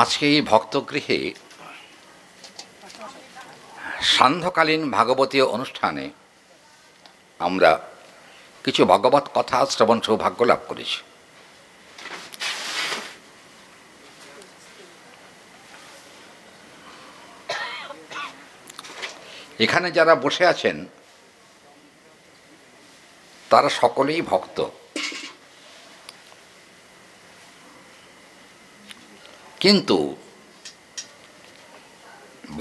আজকে এই ভক্তগৃহে সান্ধ্যকালীন ভাগবতীয় অনুষ্ঠানে আমরা কিছু ভগবত কথা শ্রবণ সৌভাগ্য লাভ করেছি। এখানে যারা বসে আছেন তারা সকলেই ভক্ত, কিন্তু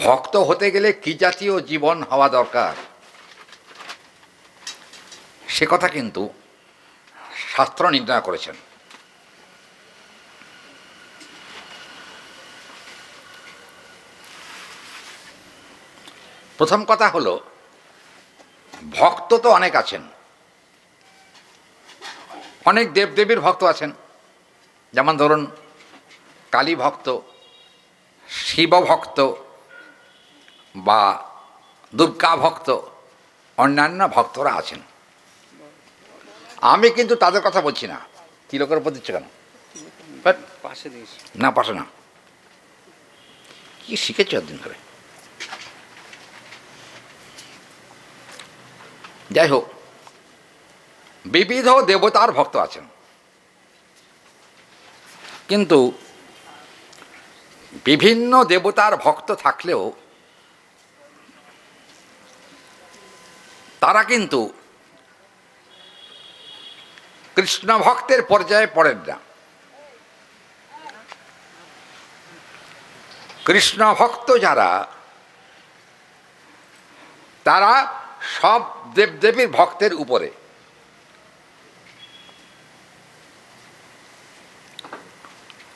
ভক্ত হতে গেলে কি জাতীয় জীবন হওয়া দরকার সে কথা কিন্তু শাস্ত্র নির্ণয় করেছেন। প্রথম কথা হলো, ভক্ত তো অনেক আছেন, অনেক দেবদেবীর ভক্ত আছেন। যেমন ধরুন কালী ভক্ত, শিব ভক্ত বা দুর্গা ভক্ত, অন্যান্য ভক্তরা আছেন। আমি কিন্তু তাদের কথা বলছি না। তিলকের উপর দিচ্ছে কেন? না, পাশে না। কি শিখেছ একদিন ধরে? যাই হোক, বিবিধ দেবতার ভক্ত আছেন, কিন্তু বিভিন্ন দেবতার ভক্ত থাকলেও তারা কিন্তু কৃষ্ণ ভক্তের পর্যায়ে পড়েন না। কৃষ্ণ ভক্ত যারা, তারা সব দেবদেবীর ভক্তের উপরে।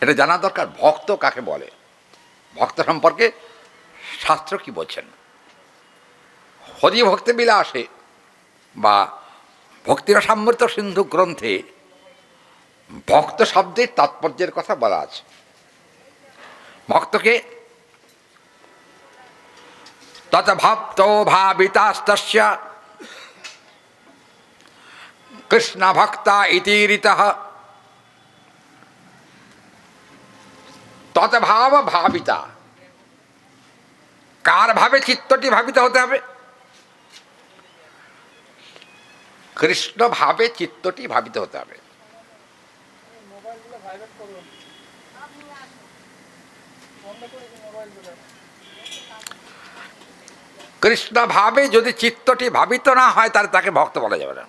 এটা জানা দরকার, ভক্ত কাকে বলে, ভক্ত সম্পর্কে শাস্ত্র কি বলছেন। হরিভক্তি বিলাসে বা ভক্তিরসামৃত সিন্ধু গ্রন্থে ভক্ত শব্দের তাৎপর্যের কথা বলা আছে। ভক্তকে তৎভক্তো ভাবিতাস্তস্য কৃষ্ণ ভক্তা ইতি রীতঃ। তৎভাব ভাবিতা, কার ভাবে চিত্তটি ভাবিত হতে হবে? কৃষ্ণ ভাবে চিত্তটি ভাবিত হতে হবে। কৃষ্ণ ভাবে যদি চিত্তটি ভাবিত না হয় তাহলে তাকে ভক্ত বলা যাবে না।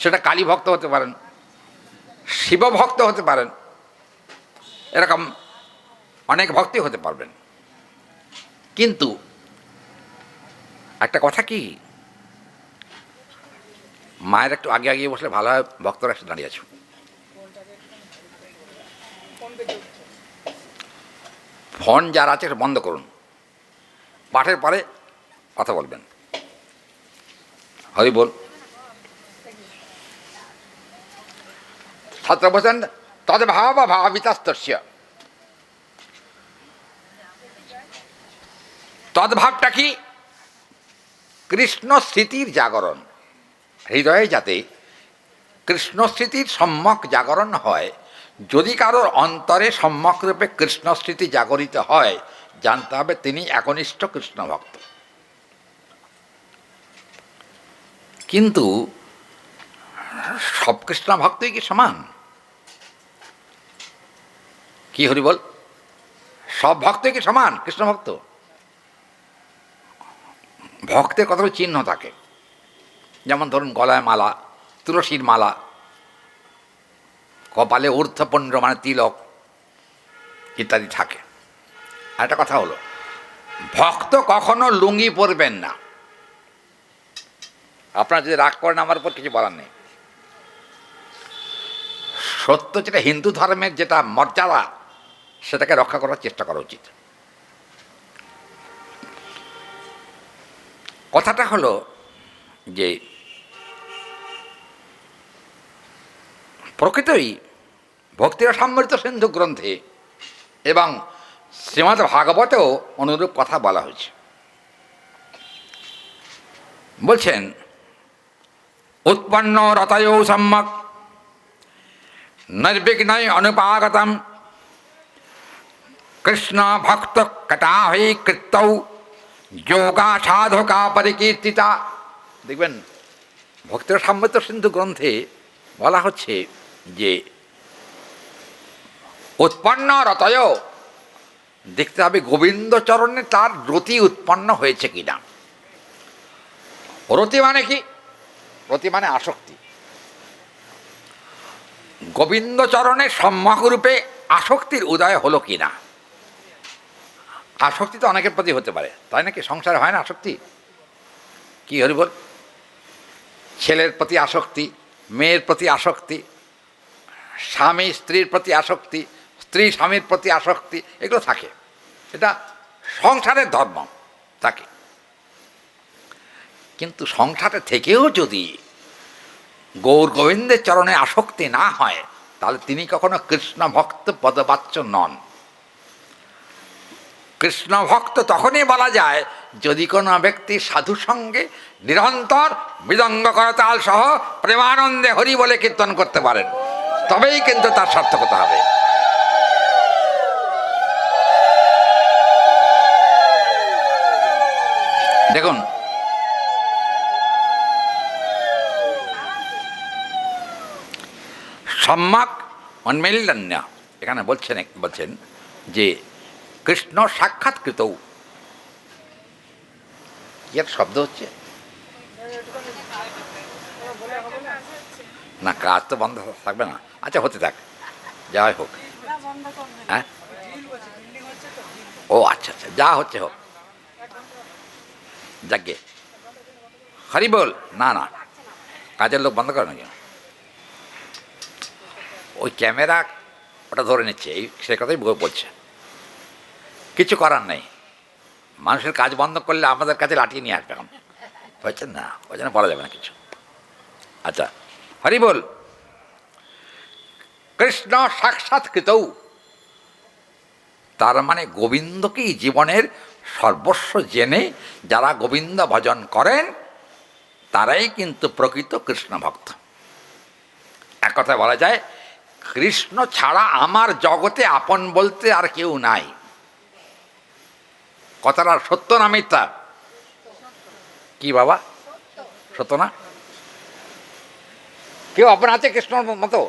সেটা কালী ভক্ত হতে পারেন, শিব ভক্ত হতে পারেন, এরকম অনেক ভক্তি হতে পারবেন। কিন্তু একটা কথা কি, মায়ের একটু আগে আগিয়ে বসলে ভালো হয়, ভক্তরা একটু দাঁড়িয়ে আছে। ফোন যারা আছে বন্ধ করুন, পাঠের পরে কথা বলবেন। হরি বল। ছাত্র বলছেন তদ্ভাব ভাবিতাস্তস্য। তদ্ভাবটা কি? কৃষ্ণ স্মৃতির জাগরণ। হৃদয়ে যাতে কৃষ্ণ স্মৃতির সম্যক জাগরণ হয়। যদি কারোর অন্তরে সম্যক রূপে কৃষ্ণ স্মৃতি জাগরিত হয়, জানতে হবে তিনি একনিষ্ঠ কৃষ্ণ ভক্ত। কিন্তু সব কৃষ্ণ ভক্তই কি সমান? কি হরি বল? সব ভক্তই কি সমান কৃষ্ণ ভক্ত? ভক্তের কতগুলো চিহ্ন থাকে। যেমন ধরুন গলায় মালা, তুলসীর মালা, কপালে ঊর্ধ্বপুণ্ড মানে তিলক ইত্যাদি থাকে। আর একটা কথা হলো, ভক্ত কখনো লুঙ্গি পরবেন না। আপনারা যদি রাগ করেন আমার উপর, কিছু বলার নেই। সত্য যেটা হিন্দু ধর্মের যেটা মর্যাদা, সেটাকে রক্ষা করার চেষ্টা করা উচিত। কথাটা হলো যে প্রকৃতই ভক্তিরসামৃত সিন্ধু গ্রন্থে এবং শ্রীমদ্ ভাগবতেও অনুরূপ কথা বলা হয়েছে। বলছেন उत्पन्नो रतयो सम्यक् निर्विघ्नै अनुपागतम् কৃষ্ণ ভক্ত কটাহী কৃত্যৌ যোগা সাধকা পরিকীর্তিতা। দেখবেন ভক্তের সাম্যত সিন্ধু গ্রন্থে বলা হচ্ছে যে উৎপন্ন রতয়, দেখতে হবে গোবিন্দচরণে তার রতি উৎপন্ন হয়েছে কিনা। রতি মানে কি? রতি মানে আসক্তি। গোবিন্দচরণের সম্যকরূপে আসক্তির উদয় হলো কিনা। আসক্তি তো অনেকের প্রতি হতে পারে, তাই নাকি? সংসারে হয় না আসক্তি? কি হরি বল? ছেলের প্রতি আসক্তি, মেয়ের প্রতি আসক্তি, স্বামী স্ত্রীর প্রতি আসক্তি, স্ত্রী স্বামীর প্রতি আসক্তি, এগুলো থাকে। এটা সংসারের ধর্ম থাকে। কিন্তু সংসারে থেকেও যদি গৌর গোবিন্দের চরণে আসক্তি না হয়, তাহলে তিনি কখনো কৃষ্ণ ভক্ত পদবাচ্য নন। কৃষ্ণ ভক্ত তখনই বলা যায় যদি কোনো ব্যক্তি সাধু সঙ্গে নিরন্তর মৃদঙ্গ করতাল সহ প্রেমানন্দে হরি বলে কীর্তন করতে পারেন, তবেই কিন্তু তার সার্থকতা হবে। দেখুন, সম্যক উন্মীলন্য এখানে বলছেন যে কৃষ্ণ সাক্ষাৎকৃত, কি এক শব্দ হচ্ছে না, কাজ তো বন্ধ থাকবে না। আচ্ছা, হতে থাক, যাই হোক। হ্যাঁ, ও আচ্ছা আচ্ছা, যা হচ্ছে হোক, যাকে হরি বল। না না, কাজের লোক বন্ধ করে না কেন? ওই ক্যামেরা ওটা ধরে নিচ্ছে, এই সে কথাই বলছে। কিছু করার নেই, মানুষের কাজ বন্ধ করলে আমাদের কাছে লাঠিয়ে নিয়ে আসবে এখন, বুঝছেন না? ওই জন্য বলা যাবে না কিছু। আচ্ছা, হরি বল। কৃষ্ণ সাক্ষাৎকৃত, তার মানে গোবিন্দকেই জীবনের সর্বস্ব জেনে যারা গোবিন্দ ভজন করেন তারাই কিন্তু প্রকৃত কৃষ্ণ ভক্ত। এক কথায় বলা যায়, কৃষ্ণ ছাড়া আমার জগতে আপন বলতে আর কেউ নাই। কথাটা সত্য না মিথ্যা? কি বাবা, সত্য না? কেউ আপন আছে কৃষ্ণর মতো?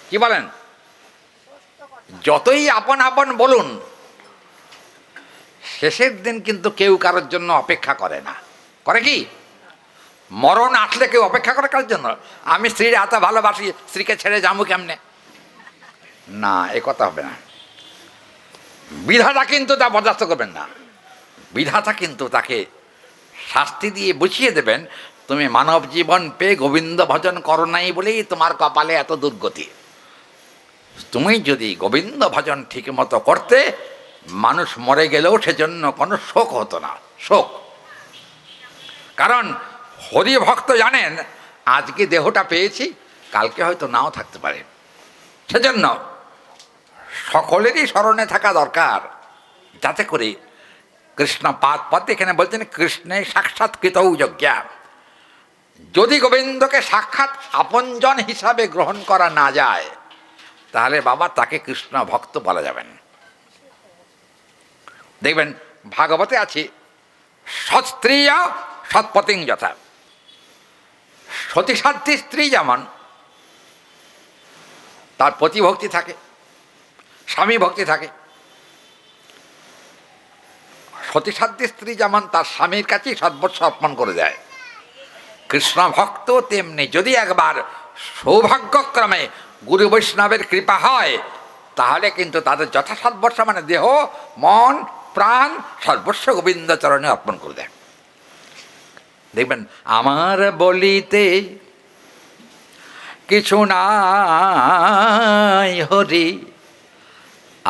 কি বলেন? যতই আপন আপন বলুন, শেষের দিন কিন্তু কেউ কারোর জন্য অপেক্ষা করে না। করে কি? মরণ আসলে কেউ অপেক্ষা করে কারোর জন্য? আমি স্ত্রীর এত ভালোবাসি, স্ত্রীকে ছেড়ে যাবো কেমনে? না, এ কথা হবে না। বিধাতা কিন্তু তা বরদাস্ত করবেন না। বিধাতা কিন্তু তাকে শাস্তি দিয়ে বুঝিয়ে দেবেন, তুমি মানব জীবন পেয়ে গোবিন্দ ভজন করো নাই বলেই তোমার কপালে এত দুর্গতি। তুমি যদি গোবিন্দ ভজন ঠিক মতো করতে, মানুষ মরে গেলেও সেজন্য কোনো শোক হতো না। শোক, কারণ হরি ভক্ত জানেন আজকে দেহটা পেয়েছি, কালকে হয়তো নাও থাকতে পারে। সেজন্য সকলেরই স্মরণে থাকা দরকার, যাতে করে কৃষ্ণ পাদ পদ্মে এখানে বলছেন কৃষ্ণে সাক্ষাৎকৃত যজ্ঞা। যদি গোবিন্দকে সাক্ষাৎ আপনজন হিসাবে গ্রহণ করা না যায়, তাহলে বাবা তাকে কৃষ্ণ ভক্ত বলা যাবেন। দেখবেন ভাগবতে আছে সৎস্ত্রীয় সৎপতিং যথা। সতীসাধ্যী স্ত্রী যেমন তার পতিভক্তি থাকে, স্বামী ভক্তি থাকে, সতীসাধ্যী স্ত্রী যেমন তার স্বামীর কাছেই সর্বস্ব অর্পণ করে দেয়, কৃষ্ণ ভক্ত তেমনি যদি একবার সৌভাগ্যক্রমে গুরু বৈষ্ণবের কৃপা হয়, তাহলে কিন্তু তাদের যথাসর্বস্ব মানে দেহ মন প্রাণ সর্বস্ব গোবিন্দ চরণে অর্পণ করে দেয়। দেখবেন আমার বলিতে কিছু নাই হরি,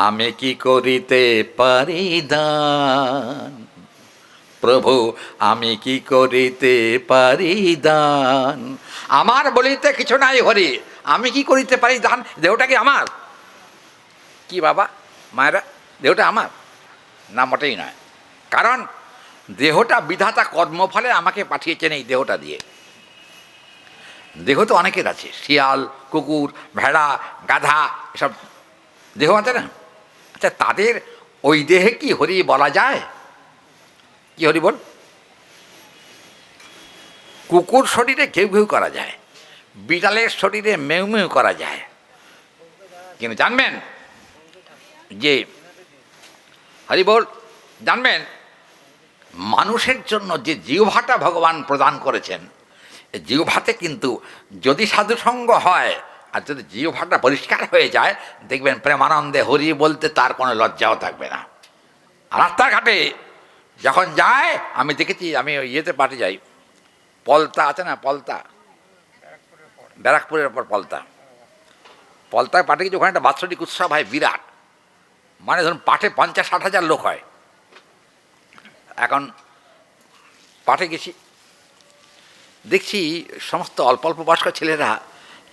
আমি কি করিতে পারি দান। প্রভু আমি কি করিতে পারি দান। আমার বলিতে কিছু নাই হরি, আমি কি করিতে পারি দান। দেহটা কি আমার? কি বাবা মায়েরা, দেহটা আমার না? মোটেই নয়। কারণ দেহটা বিধাতা কর্মফলে আমাকে পাঠিয়েছেন এই দেহটা দিয়ে। দেহ তো অনেকের আছে, শিয়াল কুকুর ভেড়া গাধা এসব দেহ আছে না? আচ্ছা, তা তাদের ওই দেহে কি হরি বলা যায়? কি হরি বল? কুকুর শরীরে ঘেউ ঘেউ করা যায়, বিড়ালের শরীরে মেউ মেউ করা যায়, কিন্তু জানবেন যে হরি বল, জানবেন মানুষের জন্য যে জিহ্বাটা ভগবান প্রদান করেছেন, এই জিহ্বাতে কিন্তু যদি সাধুসঙ্গ হয় আর যদি জিহ্বাটা পরিষ্কার হয়ে যায়, দেখবেন প্রেমানন্দে হরি বলতে তার কোনো লজ্জাও থাকবে না। আর রাস্তাঘাটে যখন যায়, আমি দেখেছি, আমি ওই ইয়েতে পাঠে যাই, পলতা আছে না, পলতা, ব্যারাকপুরের ওপর পলতা, পলতায় পাঠে গেছি, ওখানে একটা বাৎসরিক উৎসব হয় বিরাট, মানে ধরুন পাঠে 50-60 হাজার লোক হয়। এখন পাঠে গেছি, দেখছি সমস্ত অল্প অল্প বয়স্ক ছেলেরা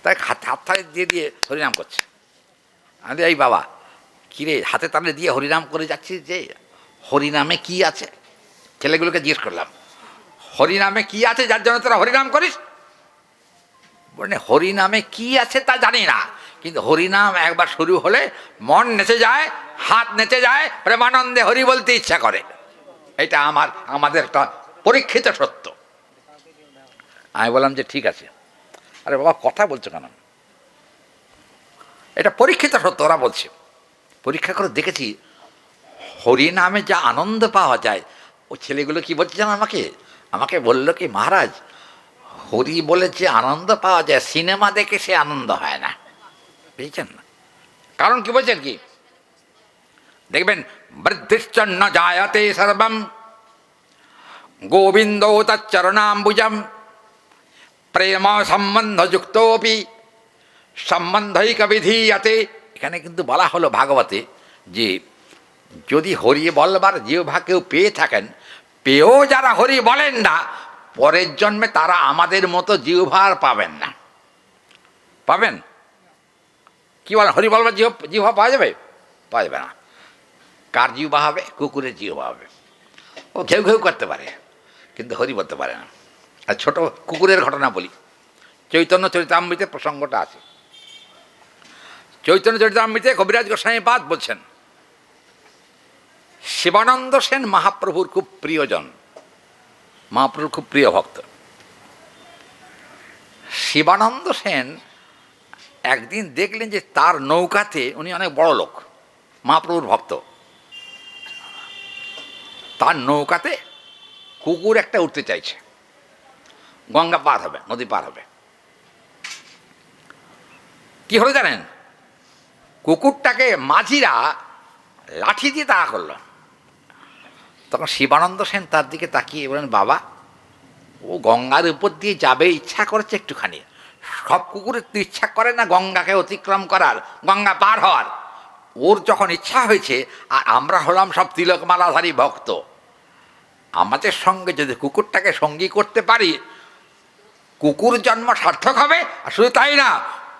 তাই হাত তালে দিয়ে দিয়ে হরিনাম করছে। আমি এই বাবা কিরে, হাতে তালে দিয়ে হরিনাম করে যাচ্ছি, যে হরিনামে কি আছে? ছেলেগুলোকে জিজ্ঞেস করলাম, হরিনামে কি আছে যার জন্য তোরা হরিনাম করিস? বলে হরিনামে কি আছে তা জানি না, কিন্তু হরিনাম একবার শুরু হলে মন নেচে যায়, হাত নেচে যায়, প্রেমানন্দে হরি বলতে ইচ্ছা করে। এটা আমাদের একটা পরীক্ষিত সত্য। আমি বললাম যে ঠিক আছে। আরে বাবা কথা বলছো কেন? এটা পরীক্ষিত সত্য, ওরা বলছে। পরীক্ষা করে দেখেছি হরিনামে যা আনন্দ পাওয়া যায়। ও ছেলেগুলো কি বলছে জানো আমাকে বললো কি, মহারাজ হরি বলে যে আনন্দ পাওয়া যায়, সিনেমা দেখে সে আনন্দ হয় না, বুঝছেন না? কারণ কি বলছেন কি, দেখবেন বৃদ্ধিশ্চন্ন জায়তে সর্বম গোবিন্দ তচ্চরণাম্বুজম প্রেম সম্বন্ধ যুক্তপি সম্বন্ধৈক বিধীয়তে। এখানে কিন্তু বলা হলো ভাগবতে যে যদি হরি বলবার জিহ্বা কেউ পেয়ে থাকেন, পেয়েও যারা হরি বলেন না, পরের জন্মে তারা আমাদের মতো জিহ্বার পাবেন না। পাবেন কি বলেন? হরি বলবার জিহ্বা পাওয়া যাবে? পাওয়া যাবে না। কার জিহ্বা হবে? কুকুরের জিহ্বা হবে। ও ঘেউ ঘেউ করতে পারে, কিন্তু হরি বলতে পারে না। আর ছোট কুকুরের ঘটনা বলি, চৈতন্য চরিতামৃতে প্রসঙ্গটা আছে। চৈতন্য চরিতামৃতে কবিরাজ গোস্বামীপাদ বলছেন, শিবানন্দ সেন মহাপ্রভুর খুব প্রিয়জন, মহাপ্রভুর খুব প্রিয় ভক্ত। শিবানন্দ সেন একদিন দেখলেন যে তার নৌকাতে, উনি অনেক বড় লোক, মহাপ্রভুর ভক্ত, তার নৌকাতে কুকুর একটা উঠতে চাইছে, গঙ্গা পার হবে, নদী পার হবে। কি হলো জানেন? কুকুরটাকে মাঝিরা লাঠি দিয়ে তাড়া করলো। তখন শিবানন্দ সেন তার দিকে তাকিয়ে বলেন, বাবা ও গঙ্গার উপর দিয়ে যাবে, ইচ্ছা করেছে একটুখানি। সব কুকুরের তো ইচ্ছা করে না গঙ্গাকে অতিক্রম করার, গঙ্গা পার হওয়ার। ওর যখন ইচ্ছা হয়েছে, আর আমরা হলাম সব তিলকমালাধারী ভক্ত, আমাদের সঙ্গে যদি কুকুরটাকে সঙ্গী করতে পারি, কুকুর জন্ম সার্থক হবে। আর শুধু তাই না,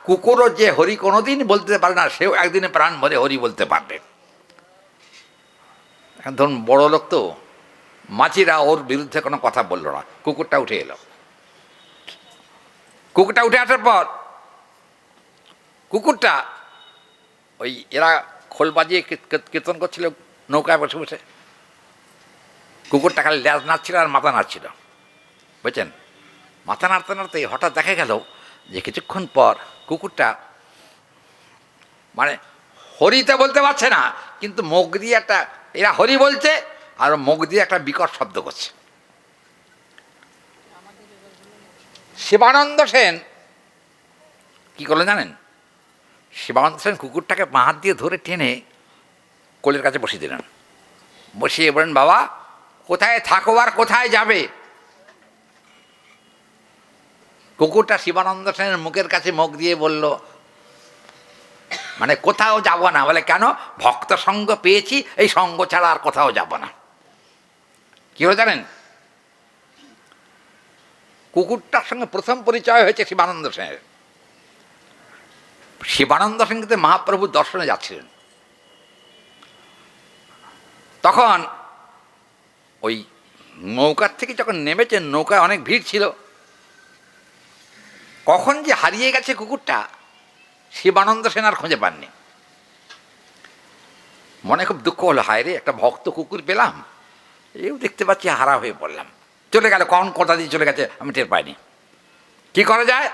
কুকুরও যে হরি কোনোদিন বলতে পারে না, সেও একদিনে প্রাণ ভরে হরি বলতে পারবে। এখন ধরুন বড় লোক তো, মাঝিরা ওর বিরুদ্ধে কোনো কথা বলল না, কুকুরটা উঠে এলো। কুকুরটা উঠে আসার পর কুকুরটা ওই এরা খোল বাজিয়ে কীর্তন করছিল নৌকায় বসে বসে, কুকুরটা খালি ল্যাজ নাড়ছিল আর মাথা নাড়ছিল, বুঝছেন? মাথা নাড়তে নাড়তে হঠাৎ দেখা গেল যে কিছুক্ষণ পর কুকুরটা মানে হরিতে বলতে পারছে না, কিন্তু মুখ দিয়ে একটা, এরা হরি বলছে আর মুখ দিয়ে একটা বিকট শব্দ করছে। শিবানন্দ সেন কি করলেন জানেন? শিবানন্দ সেন কুকুরটাকে বাঁ হাত দিয়ে ধরে টেনে কোলের কাছে বসিয়ে দিলেন। বসিয়ে বলেন, বাবা কোথায় থাকো আর কোথায় যাবে? কুকুরটা শিবানন্দ সেনের মুখের কাছে মুখ দিয়ে বলল, মানে কোথাও যাব না। বলে কেন? ভক্ত সঙ্গ পেয়েছি, এই সঙ্গ ছাড়া আর কোথাও যাব না। কি হলো জানেন? কুকুরটার সঙ্গে প্রথম পরিচয় হয়েছে শিবানন্দ সেনের। শিবানন্দ সেন কিন্তু মহাপ্রভুর দর্শনে যাচ্ছিলেন। তখন ওই নৌকার থেকে যখন নেমেছেন, নৌকায় অনেক ভিড় ছিল। কখন যে হারিয়ে গেছে কুকুরটা, শিবানন্দ সেন আর খুঁজে পাননি। মনে খুব দুঃখ হলো, হায় রে, একটা ভক্ত কুকুর পেলাম, এও দেখতে পাচ্ছি হারা হয়ে পড়লাম, চলে গেল, কখন কোথা দিয়ে চলে গেছে আমি টের পাইনি। কি করা যায়?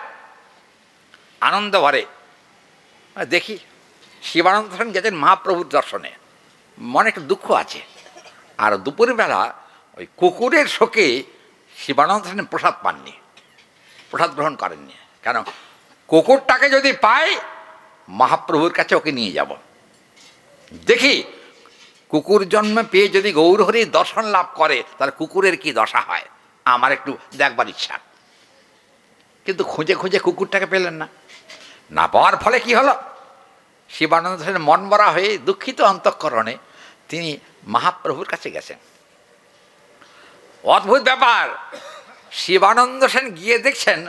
আনন্দ ভরে দেখি শিবানন্দ সেন গেছেন মহাপ্রভুর দর্শনে, মনে একটু দুঃখ আছে। আর দুপুরবেলা ওই কুকুরের শোকে শিবানন্দ সেন প্রসাদ পাননি, প্রসাদ গ্রহণ করেননি। কেন? কুকুরটাকে যদি পাই মহাপ্রভুর কাছে ওকে নিয়ে যাব, দেখি কুকুর জন্ম পেয়ে যদি গৌরহরির দর্শন লাভ করে তাহলে কুকুরের কি দশা হয়, আমার একটু দেখবার ইচ্ছা। কিন্তু খুঁজে খুঁজে কুকুরটাকে পেলেন না, না পাওয়ার ফলে কি হলো, শিবানন্দ সেন মন মরা হয়ে দুঃখিত অন্তঃকরণে তিনি মহাপ্রভুর কাছে গেছেন। অদ্ভুত ব্যাপার, শিবানন্দ সেন গিয়ে দেখছেন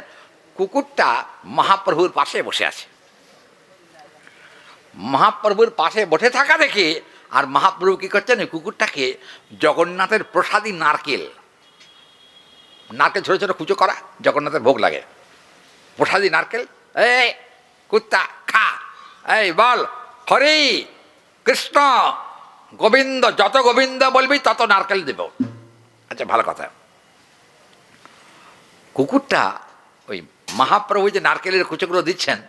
কুকুরটা মহাপ্রভুর পাশে বসে আছে। মহাপ্রভুর পাশে বসে থাকা দেখে আর মহাপ্রভু কী করছেন, কুকুরটাকে জগন্নাথের প্রসাদী নারকেল ছোটো ছোটো কুচো করা, জগন্নাথের ভোগ লাগে, প্রসাদী নারকেল, এই কুত্তা খা, এই বল হরি কৃষ্ণ গোবিন্দ, যত গোবিন্দ বলবি তত নারকেল দেব। আচ্ছা, ভালো কথা। কুকুরটা ওই মহাপ্রভু যে নারকেলের কুচোগুলো দিচ্ছেন,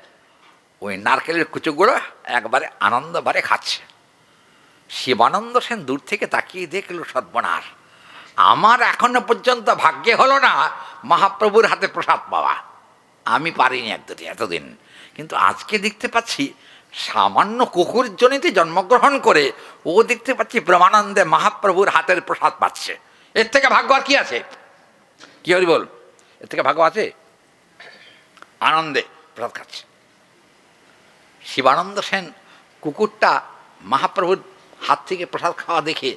ওই নারকেলের কুচোগুলো একবারে আনন্দ ভরে খাচ্ছে। শিবানন্দ সেন দূর থেকে তাকিয়ে দেখল, সর্বনাশ, আমার এখনো পর্যন্ত ভাগ্যে হলো না মহাপ্রভুর হাতে প্রসাদ পাওয়া, আমি পারিনি এতদিন, কিন্তু আজকে দেখতে পাচ্ছি সামান্য কুকুর জনিতে জন্মগ্রহণ করে ও দেখতে পাচ্ছি ব্রহ্মানন্দে মহাপ্রভুর হাতের প্রসাদ পাচ্ছে। এর থেকে ভাগ্য আর কি আছে? কি হরি বল, এর থেকে ভাগ্য আছে? আনন্দে প্রসাদ খাচ্ছে। শিবানন্দ সেন কুকুরটা মহাপ্রভুর হাত থেকে প্রসাদ খাওয়া দেখে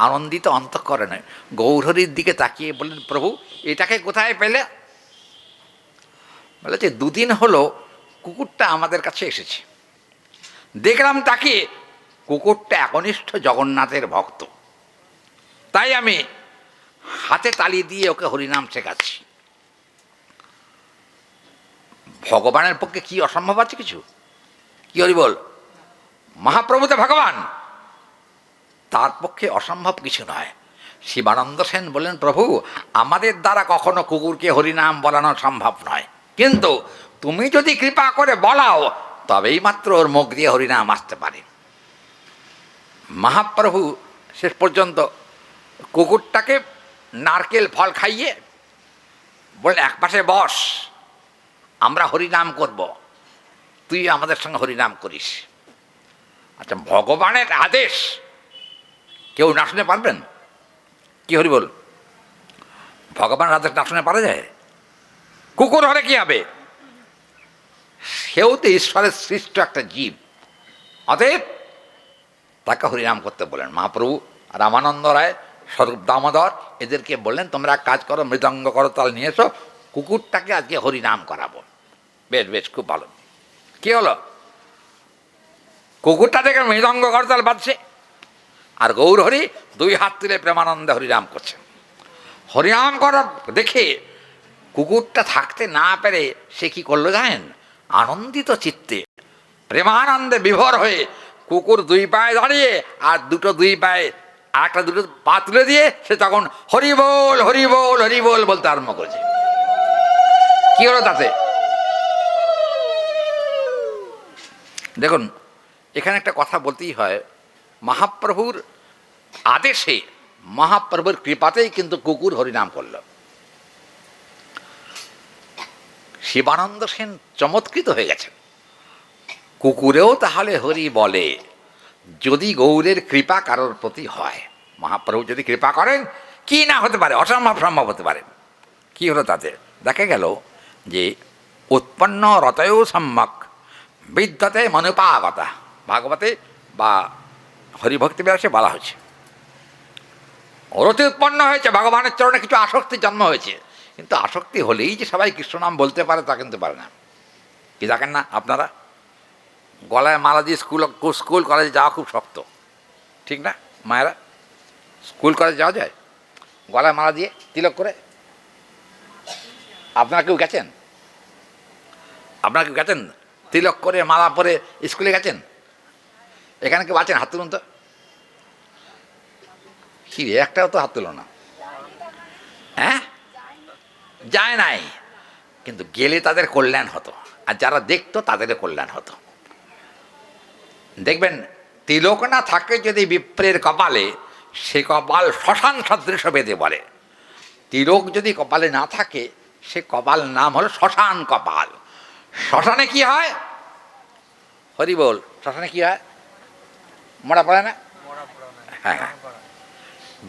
আনন্দিত অন্তঃকরণে গৌরহরির দিকে তাকিয়ে বললেন, প্রভু এটাকে কোথায় পেলে? বলেছে, দুদিন হলো কুকুরটা আমাদের কাছে এসেছে, দেখলাম তাকে, কুকুরটা একনিষ্ঠ জগন্নাথের ভক্ত, তাই আমি হাতে তালি দিয়ে ওকে হরিনাম শেখাচ্ছি। ভগবানের পক্ষে কি অসম্ভব আছে কিছু? কি হরি বল, মহাপ্রভু তো ভগবান, তার পক্ষে অসম্ভব কিছু নয়। শিবানন্দ সেন বললেন, প্রভু আমাদের দ্বারা কখনো কুকুরকে হরিনাম বলানো সম্ভব নয়, কিন্তু তুমি যদি কৃপা করে বলাও তবেই মাত্র ওর মুখ দিয়ে হরিনাম আসতে পারে। মহাপ্রভু শেষ পর্যন্ত কুকুরটাকে নারকেল ফল খাইয়ে বললেন, এক পাশে বস, আমরা হরিনাম করব, তুই আমাদের সঙ্গে হরিনাম করিস। আচ্ছা, ভগবানের আদেশ কেউ না শুনে পারবেন? কি হরি বল, ভগবানের আদেশ না শুনে পারা যায়? কুকুর হলে কি হবে? সেও তো ঈশ্বরের সৃষ্ট একটা জীব, অতএব তাকে হরিনাম করতে বলেন। মহাপ্রভু রামানন্দ রায়, স্বরূপ দামোদর এদেরকে বললেন, তোমরা এক কাজ করো, মৃদঙ্গ করো, তাল নিয়ে এসো, কুকুরটাকে আজকে হরিনাম করাবো। বেশ বেশ, খুব ভালো। কি হলো, কুকুরটা থেকে মৃদঙ্গ করতাল বাজছে, আর গৌরহরি দুই হাত তুলে প্রেমানন্দে হরিনাম করছেন। হরিনাম করা দেখে কুকুরটা থাকতে না পেরে সে কি করলো জানেন? আনন্দিত চিত্তে প্রেমানন্দে বিভোর হয়ে কুকুর দুই পায়ে দাঁড়িয়ে আর দুই পায়ে একটা দুটো পা তুলে দিয়ে সে তখন হরি বল হরি বল হরি বল বলতে আরম্ভ করেছে। কি হলো তাতে? দেখুন, এখানে একটা কথা বলতেই হয়, মহাপ্রভুর আদেশে, মহাপ্রভুর কৃপাতেই কিন্তু কুকুর হরিনাম করল। শিবানন্দ সেন চমৎকৃত হয়ে গেছেন, কুকুরেও তাহলে হরি বলে, যদি গৌরের কৃপা কারোর প্রতি হয়। মহাপ্রভু যদি কৃপা করেন, কি না হতে পারে, অসম্ভব সম্ভব হতে পারে। কি হলো তাতে? দেখা গেল যে উৎপন্ন রতয় সম্যক বিদ্যতে মনুপাগতা, ভাগবতে বা হরিভক্তি বিলাসে বলা হয়েছে, রতি উৎপন্ন হয়েছে, ভগবানের চরণে কিছু আসক্তির জন্ম হয়েছে, কিন্তু আসক্তি হলেই যে সবাই কৃষ্ণনাম বলতে পারে তা কিন্তু পারে না। কি দেখেন না আপনারা, গলায় মালা দিয়ে স্কুল কলেজে যাওয়া খুব শক্ত, ঠিক না মায়েরা? স্কুল কলেজে যাওয়া যায় গলায় মালা দিয়ে তিলক করে? আপনারা কেউ গেছেন? আপনারা কেউ গেছেন তিলক করে মালা পরে স্কুলে গেছেন? এখানে কেউ আছেন? হাত তুলুন তো। কি রে, একটাও তো হাত তুলো না। হ্যাঁ, যায় নাই, কিন্তু গেলে তাদের কল্যাণ হতো, আর যারা দেখতো তাদেরও কল্যাণ হতো। দেখবেন তিলক না থাকে যদি বিপ্রের কপালে, সে কপাল শ্মশান সদৃশ বেঁধে বলে। তিলক যদি কপালে না থাকে, সে কপাল নাম হলো শ্মশান কপাল। শ্মশানে কি হয়? হরি বল, শ্মশানে কি হয়? মরা পড়ে না? হ্যাঁ,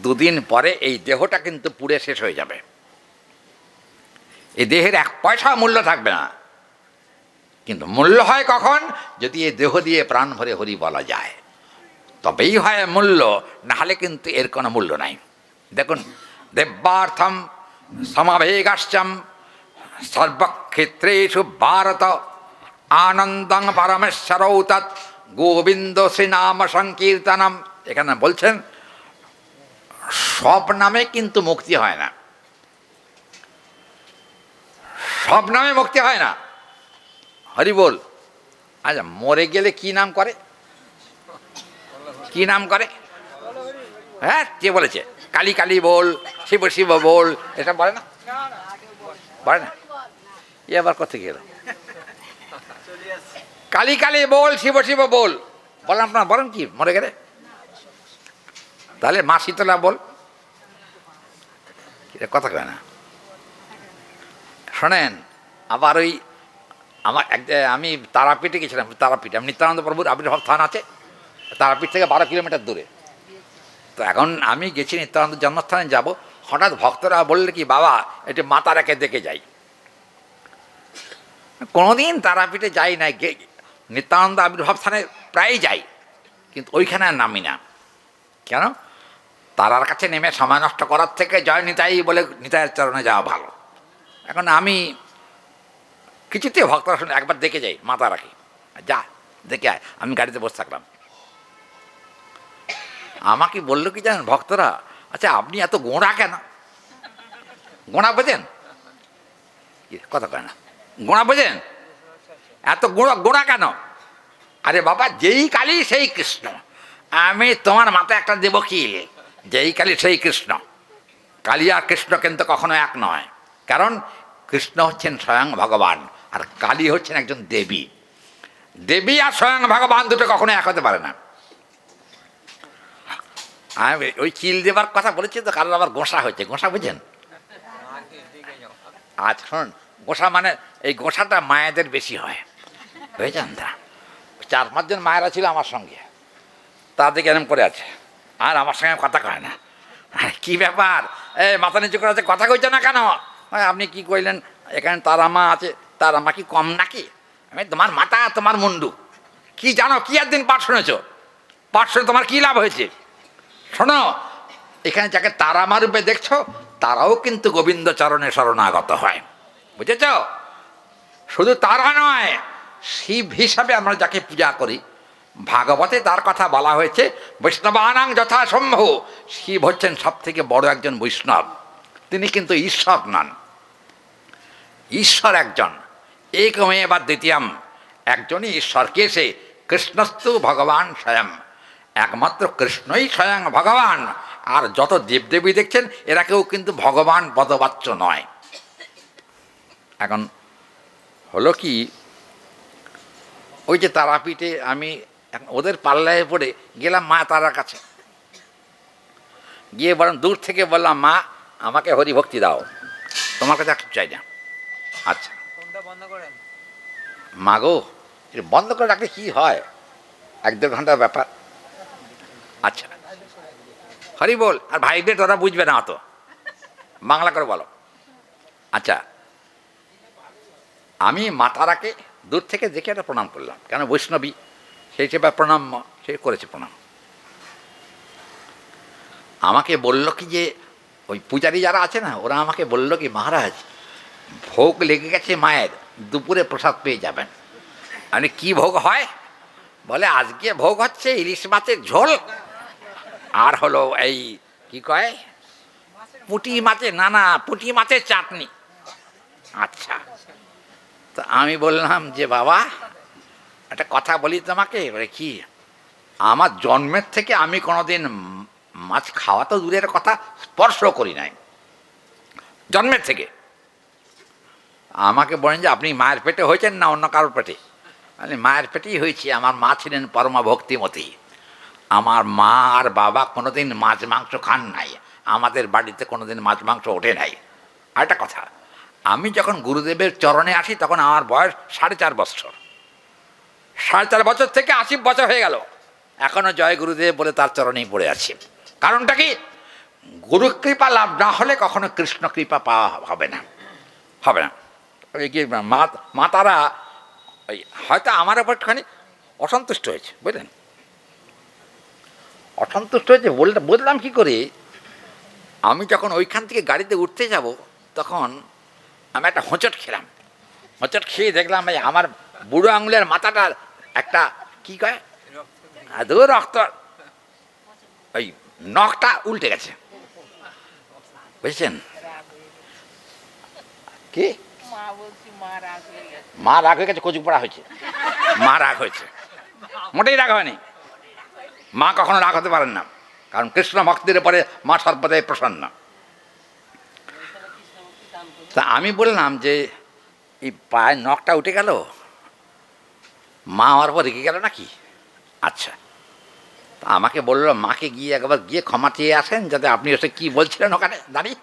দুদিন পরে এই দেহটা কিন্তু পুড়ে শেষ হয়ে যাবে। এই দেহের এক পয়সা মূল্য থাকবে না, কিন্তু মূল্য হয় কখন? যদি এই দেহ দিয়ে প্রাণ ভরে হরি বলা যায়, তবেই হয় মূল্য, নাহলে কিন্তু এর কোনো মূল্য নাই। দেখুন, দেব্যার্থম সমাবেগাশ্চম সর্বক্ষেত্রেষু ভারত আনন্দং পরমেশ্বরৌ তৎ গোবিন্দ শ্রীনাম সংকীর্তনম। এখানে বলছেন সব নামে কিন্তু মুক্তি হয় না, সব নামে মুক্তি হয় না। হরি বল। আচ্ছা, মরে গেলে কি নাম করে? কি নাম করে? হ্যাঁ, কে বলেছে? কালী কালী বল, শিব শিব বল, এটা বলে না? বলে না? এ আবার কোথায় গেল? কালী কালী বল, শিব শিব বল বলেন। আপনার বলেন কি মরে গেলে? তাহলে মা শীতলা বল, কথা কয় না। শোনেন, আবার ওই আমি তারাপীঠে গেছিলাম। তারাপীঠ, আমি নিত্যানন্দ প্রভুর আবির্ভাব স্থান আছে তারাপীঠ থেকে 12 কিলোমিটার দূরে। তো এখন আমি গেছি নিত্যানন্দ জন্মস্থানে যাব, হঠাৎ ভক্তরা বললে কি, বাবা একটু মা তারাকে দেখে যাই। কোনোদিন তারাপীঠে যাই নাই, নিত্যানন্দ আবির্ভাব স্থানে প্রায়ই যাই, কিন্তু ওইখানে আর নামি না। কেন? তারার কাছে নেমে সময় নষ্ট করার থেকে জয় নিতাই বলে নিতাইয়ের চরণে যাওয়া ভালো। এখন আমি কিছুতে ভক্তরা শুনে একবার দেখে যাই মা তারাকে, যা দেখে আয়। আমি গাড়িতে বসে থাকলাম, আমাকে বললো কি জানেন ভক্তরা, আচ্ছা আপনি এত গোঁড়া কেন? গোঁড়া বোঝেন? কথা কয় না, গোঁড়া বোঝেন? এত গোঁড়া কেন? আরে বাবা, যেই কালী সেই কৃষ্ণ। আমি তোমার মাথায় একটা দেব কি, যেই কালী সেই কৃষ্ণ। কালী আর কৃষ্ণ কিন্তু কখনো এক নয়, কারণ কৃষ্ণ হচ্ছেন স্বয়ং ভগবান, আর কালী হচ্ছেন একজন দেবী। দেবী আর স্বয়ং ভগবান দুটো কখনো এক হতে পারে না। আমি ওই চিল দেবার কথা বলেছি তো, কারণ আবার গোঁসা হয়েছে। গোঁসা বুঝেন? আচ্ছা শুনুন, গোঁসা মানে এই গোঁসাটা মায়েদের বেশি হয়, বুঝেছেন? 4-5 জন মায়েরা ছিল আমার সঙ্গে, তাদেরকে এরম করে আছে, আর আমার সঙ্গে কথা কয় না। কি ব্যাপার, মাথা নিচু করে আছে, কথা কইছে না কেন? আপনি কি কইলেন? এখানে তারা মা আছে, তারা মা কি কম নাকি? আমি তোমার মাথা তোমার মুন্ডু, কি জানো? কি একদিন পাঠ শুনেছ? পাঠ শুনে তোমার কি লাভ হয়েছে? শোনো, এখানে যাকে তারা মা রূপে দেখছো, তারাও কিন্তু গোবিন্দ চরণে শরণাগত হয়, বুঝেছ? শুধু তারা নয়, শিব হিসাবে আমরা যাকে পূজা করি, ভাগবতে তার কথা বলা হয়েছে, বৈষ্ণবানাং যথাসম্ভব। শিব হচ্ছেন সব থেকে বড় একজন বৈষ্ণব, তিনি কিন্তু ঈশ্বর নন। ঈশ্বর একজন, একমেবা দ্বিতীয়ম, একজনই ঈশ্বর। কে সে? কৃষ্ণস্তু ভগবান স্বয়ং, একমাত্র কৃষ্ণই স্বয়ং ভগবান। আর যত দেবদেবী দেখছেন, এরা কেউ কিন্তু ভগবান পদবাচ্য নয়। এখন হলো কি, ওই যে তারাপীঠে আমি ওদের পাল্লায় পড়ে গেলাম মা তারার কাছে, গিয়ে বরং দূর থেকে বললাম, মা আমাকে হরিভক্তি দাও, তোমার কাছে একটু চাই না। আচ্ছা মা গো, এটা বন্ধ করে রাখলে কী হয়? 1-1.5 ঘন্টার ব্যাপার। আচ্ছা হরি বল। আর ভাইদের ওরা বুঝবে না, অত বাংলা করে বলো। আচ্ছা, আমি মা তারাকে দূর থেকে দেখে একটা প্রণাম করলাম, কেন বৈষ্ণবী সেই হিসেবে প্রণাম সে করেছে প্রণাম। আমাকে বলল কি যে, ওই পূজারী যারা আছে না, ওরা আমাকে বলল কি, মহারাজ ভোগ লেগে গেছে মায়ের, দুপুরে প্রসাদ পেয়ে যাবেন। মানে কি ভোগ হয়? বলে আজকে ভোগ হচ্ছে ইলিশ মাছের ঝোল, আর হলো এই কি কয়, পুঁটি মাছের, না পুঁটি মাছের চাটনি। আচ্ছা, তো আমি বললাম যে বাবা একটা কথা বলি তোমাকে। বলে কি? আমার জন্মের থেকে আমি কোনোদিন মাছ খাওয়া তো দূরের কথা, স্পর্শ করি নাই জন্মের থেকে। আমাকে বলেন যে আপনি মায়ের পেটে হয়েছেন না অন্য কারোর পেটে? আমি মায়ের পেটেই হয়েছি। আমার মা ছিলেন পরমা ভক্তিমতী। আমার মা আর বাবা কোনোদিন মাছ মাংস খান নাই, আমাদের বাড়িতে কোনোদিন মাছ মাংস ওঠে নাই। আর একটা কথা, আমি যখন গুরুদেবের চরণে আসি তখন আমার বয়স 4.5 বছর। 4.5 বছর থেকে 80 বছর হয়ে গেল, এখনও জয় গুরুদেব বলে তার চরণেই পড়ে আছি। কারণটা কি? গুরু কৃপা লাভ না হলে কখনো কৃষ্ণ কৃপা পাওয়া হবে না, হবে না। ওই কি মা তারা ওই হয়তো আমার ওপর একটুখানি অসন্তুষ্ট হয়েছে, বুঝলেন? অসন্তুষ্ট হয়েছে বললাম কি করে? আমি যখন ওইখান থেকে গাড়িতে উঠতে যাব তখন আমি একটা হোঁচট খেলাম। হোঁচট খেয়ে দেখলাম এই আমার বুড়ো আঙুলের মাথাটা একটা কি কয় দু রক্ত, ওই নখটা উল্টে গেছে, বুঝছেন? কি মা রাগ হয়ে গেছে, কচু পড়া হয়েছে, মা রাগ হয়েছে? মোটেই রাগ হয়নি। মা কখনো রাগ হতে পারেন না, কারণ কৃষ্ণ ভক্তির উপরে মা সর্বদাই প্রসন্ন। তা আমি বললাম যে এই পায়ের নখটা উঠে গেল, মা আমার পর রেগে গেল নাকি? আচ্ছা, তা আমাকে বললো মাকে গিয়ে একবার গিয়ে ক্ষমা চেয়ে আসেন, যাতে আপনি ওসে কী বলছিলেন ওখানে দাঁড়িয়ে।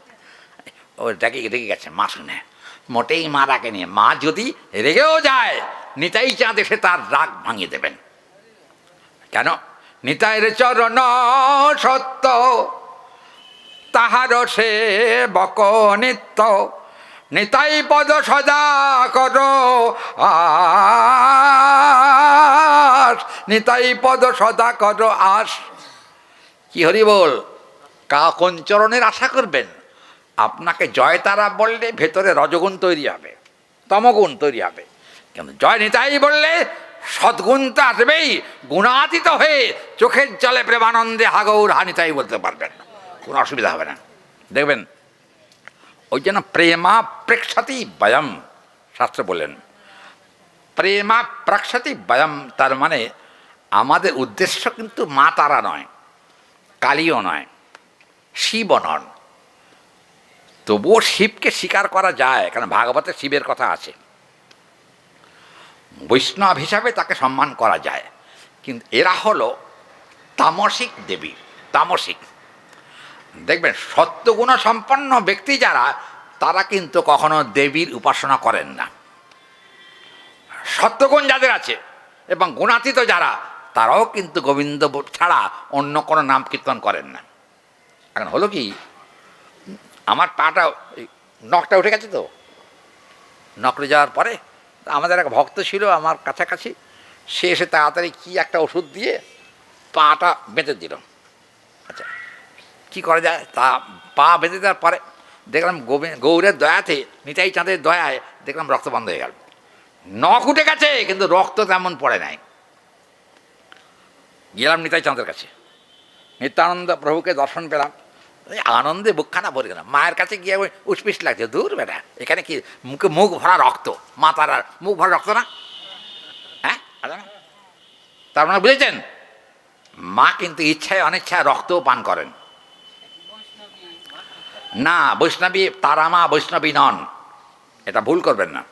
ও রেগে গেছে মা শুনে। মোটেই মা রাগেনি। মা যদি রেগেও যায়, নিতাই চাঁদ এসে তার রাগ ভাঙিয়ে দেবেন। কেন? নিতাইয়ের চরণ সত্য, তাহার সে বক নিত্য, নিতাই পদ সদা কর আস, নিতাই পদ সদা কর আস। কি হরি বল? কোন চরণের আশা করবেন? আপনাকে জয় তারা বললে ভেতরে রজগুণ তৈরি হবে, তমগুণ তৈরি হবে। কিন্তু জয় নিতাই বললে সদ্গুণ তো আসবেই, গুণাতীত হয়ে চোখের জলে প্রেমানন্দে হাগৌর হানিতাই বলতে পারবেন, কোনো অসুবিধা হবে না। দেখবেন, ওই জন্য প্রেমা প্রেক্ষতি বয়ম, শাস্ত্র বললেন প্রেমা প্রেক্ষতি বয়ম। তার মানে আমাদের উদ্দেশ্য কিন্তু মা তারা নয়, কালীও নয়, শিবও নন। তবুও শিবকে স্বীকার করা যায়, কারণ ভাগবতে শিবের কথা আছে। বৈষ্ণব হিসাবে তাকে সম্মান করা যায়। কিন্তু এরা হলো তামসিক দেবী, তামসিক। দেখবেন সত্যগুণ সম্পন্ন ব্যক্তি যারা, তারা কিন্তু কখনো দেবীর উপাসনা করেন না। সত্যগুণ যাদের আছে এবং গুণাতীত যারা, তারাও কিন্তু গোবিন্দ ছাড়া অন্য কোনো নাম কীর্তন করেন না। এখন হলো কি, আমার পাটা নখটা উঠে গেছে, তো নখড়ে যাওয়ার পরে আমাদের এক ভক্ত ছিল আমার কাছাকাছি, সে এসে তাড়াতাড়ি কী একটা ওষুধ দিয়ে পাটা বেঁধে দিল। আচ্ছা, কী করা যায়? তা পা বেঁধে দেওয়ার পরে দেখলাম গৌরের দয়াতে, নিতাই চাঁদের দয়ায় দেখলাম রক্ত বন্ধ হয়ে গেল। নখ উঠে গেছে কিন্তু রক্ত তেমন পড়ে নাই। গেলাম নিতাই চাঁদের কাছে, নিত্যানন্দ প্রভুকে দর্শন পেলাম, আনন্দে বুকখানা ভরে গেলাম। মায়ের কাছে গিয়ে উসপিস লাগছে, দূর বেটা, এখানে কি মুখ ভরা রক্ত, মা তারার মুখ ভরা রক্ত না? হ্যাঁ, তার মানে বুঝেছেন, মা কিন্তু ইচ্ছায় অনিচ্ছায় রক্তও পান করেন না। বৈষ্ণবী তারা মা বৈষ্ণবী নন, এটা ভুল করবেন না।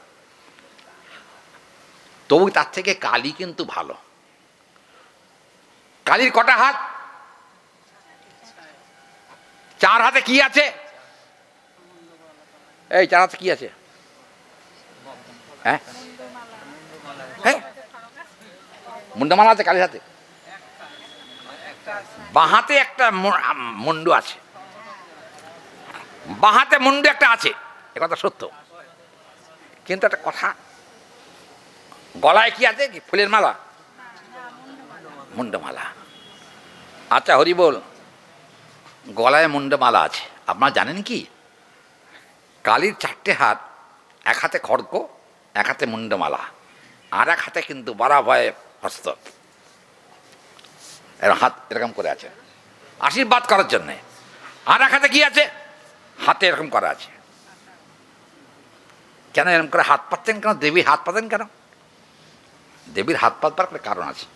তবু তার থেকে কালী কিন্তু ভালো। কালীর কটা হাত? 4 হাতে কি আছে? এই 4 হাতে কি আছে? হ্যাঁ, হ্যাঁ, মুন্ডমালা আছে কালীর হাতে। বাঁহাতে একটা মুন্ডু আছে, বাঁহাতে মুন্ডু একটা আছে, এ কথা সত্য। কিন্তু একটা কথা, গলায় কি আছে? কি ফুলের মালা? মুন্ডমালা। আচ্ছা হরি বল, গলায় মুন্ডমালা আছে। আপনারা জানেন কি, কালীর 4টে হাত, এক হাতে খড়গ, এক হাতে মুন্ডমালা, আর এক হাতে কিন্তু বরাভয় হস্ত, এর হাত এরকম করে আছে আশীর্বাদ করার জন্যে। আর এক হাতে কি আছে? হাতে এরকম করা আছে। কেন এরকম করে হাত পাচ্ছেন? কেন দেবীর হাত পাতেন কেন? দেবীর হাত পাতবার একটা কারণ আছে।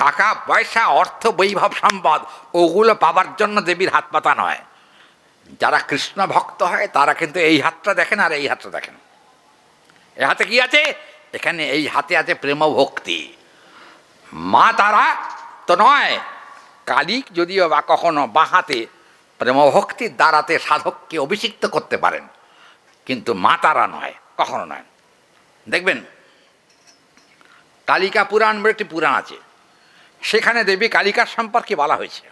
টাকা পয়সা অর্থ বৈভব সম্পদ ওগুলো পাবার জন্য দেবীর হাত পাতা নয়। যারা কৃষ্ণ ভক্ত হয় তারা কিন্তু এই হাতটা দেখেন আর এই হাতটা দেখেন। এই হাতে কি আছে? এখানে এই হাতে আছে প্রেম ভক্তি। মা তারা তো নয়, কালী যদিও বা কখনো বাঁ হাতে প্রেমভক্তির দ্বারাতে সাধককে অভিষিক্ত করতে পারেন, কিন্তু মা তারা নয়, কখনো নয়। দেখবেন কালিকা পুরাণ বলে একটি পুরাণ আছে, সেখানে দেবী কালিকার সম্পর্কে বলা হয়েছে,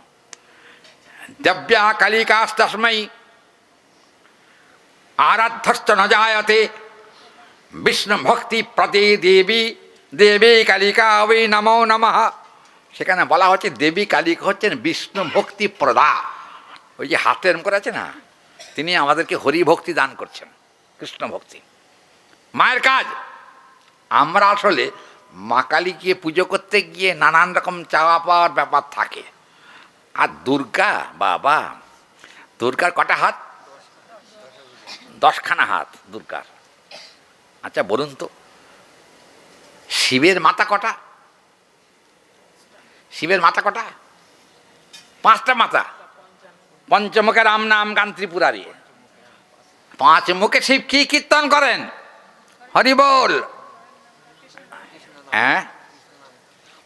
দেব্যা কালিকাস্তস্मै আরাধ্যশ্চ ন জায়তে বিষ্ণু ভক্তি প্রতি দেবী দেবী কালিকা ওই নমো নমঃ। সেখানে বলা হচ্ছে দেবী কালিকা হচ্ছেন বিষ্ণু ভক্তি প্রদা। ওই যে হাতের করে আছে না, তিনি আমাদেরকে হরি ভক্তি দান করছেন, কৃষ্ণ ভক্তি মায়ের কাজ। আমরা আসলে মা কালীকে পুজো করতে গিয়ে নানান রকম চাওয়া পাওয়ার ব্যাপার থাকে। আর দুর্গা, বাবা দুর্গার কটা হাত? 10খানা হাত দুর্গার। আচ্ছা বলুন তো, শিবের মাথা কটা? শিবের মাথা কটা? 5টা মাথা। পঞ্চমুখে রাম নাম গান ত্রিপুরারি। 5 মুখে শিব কি কীর্তন করেন? হরি বল। হ্যাঁ,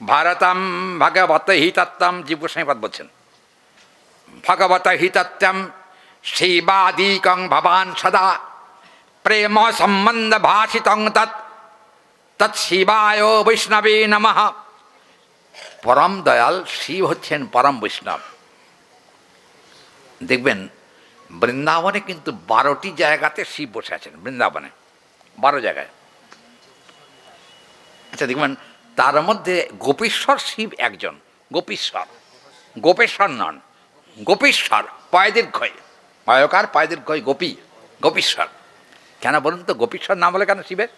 ভারতম ভগবত হিতত্তম, জীব গোস্বামীপাদ বলছেন, ভগবত হিতত্তম শিবাদিকং ভবান সদা প্রেম সম্বন্ধ ভাষিতং তৎশিবায় বৈষ্ণবে নমঃ। পরম দয়াল শিব হচ্ছেন পরম বৈষ্ণব। দেখবেন বৃন্দাবনে কিন্তু 12টি জায়গাতে শিব বসে আছেন, বৃন্দাবনে 12 জায়গায়। আচ্ছা দেখবেন তার মধ্যে গোপীশ্বর শিব একজন, গোপীশ্বর, গোপেশ্বর নন, গোপীশ্বর, পয়দীর্ঘয়, পয়কার পয়দীর্ঘয় গোপী, গোপীশ্বর। কেন বলুন তো গোপীশ্বর নাম বলে কেন শিবের?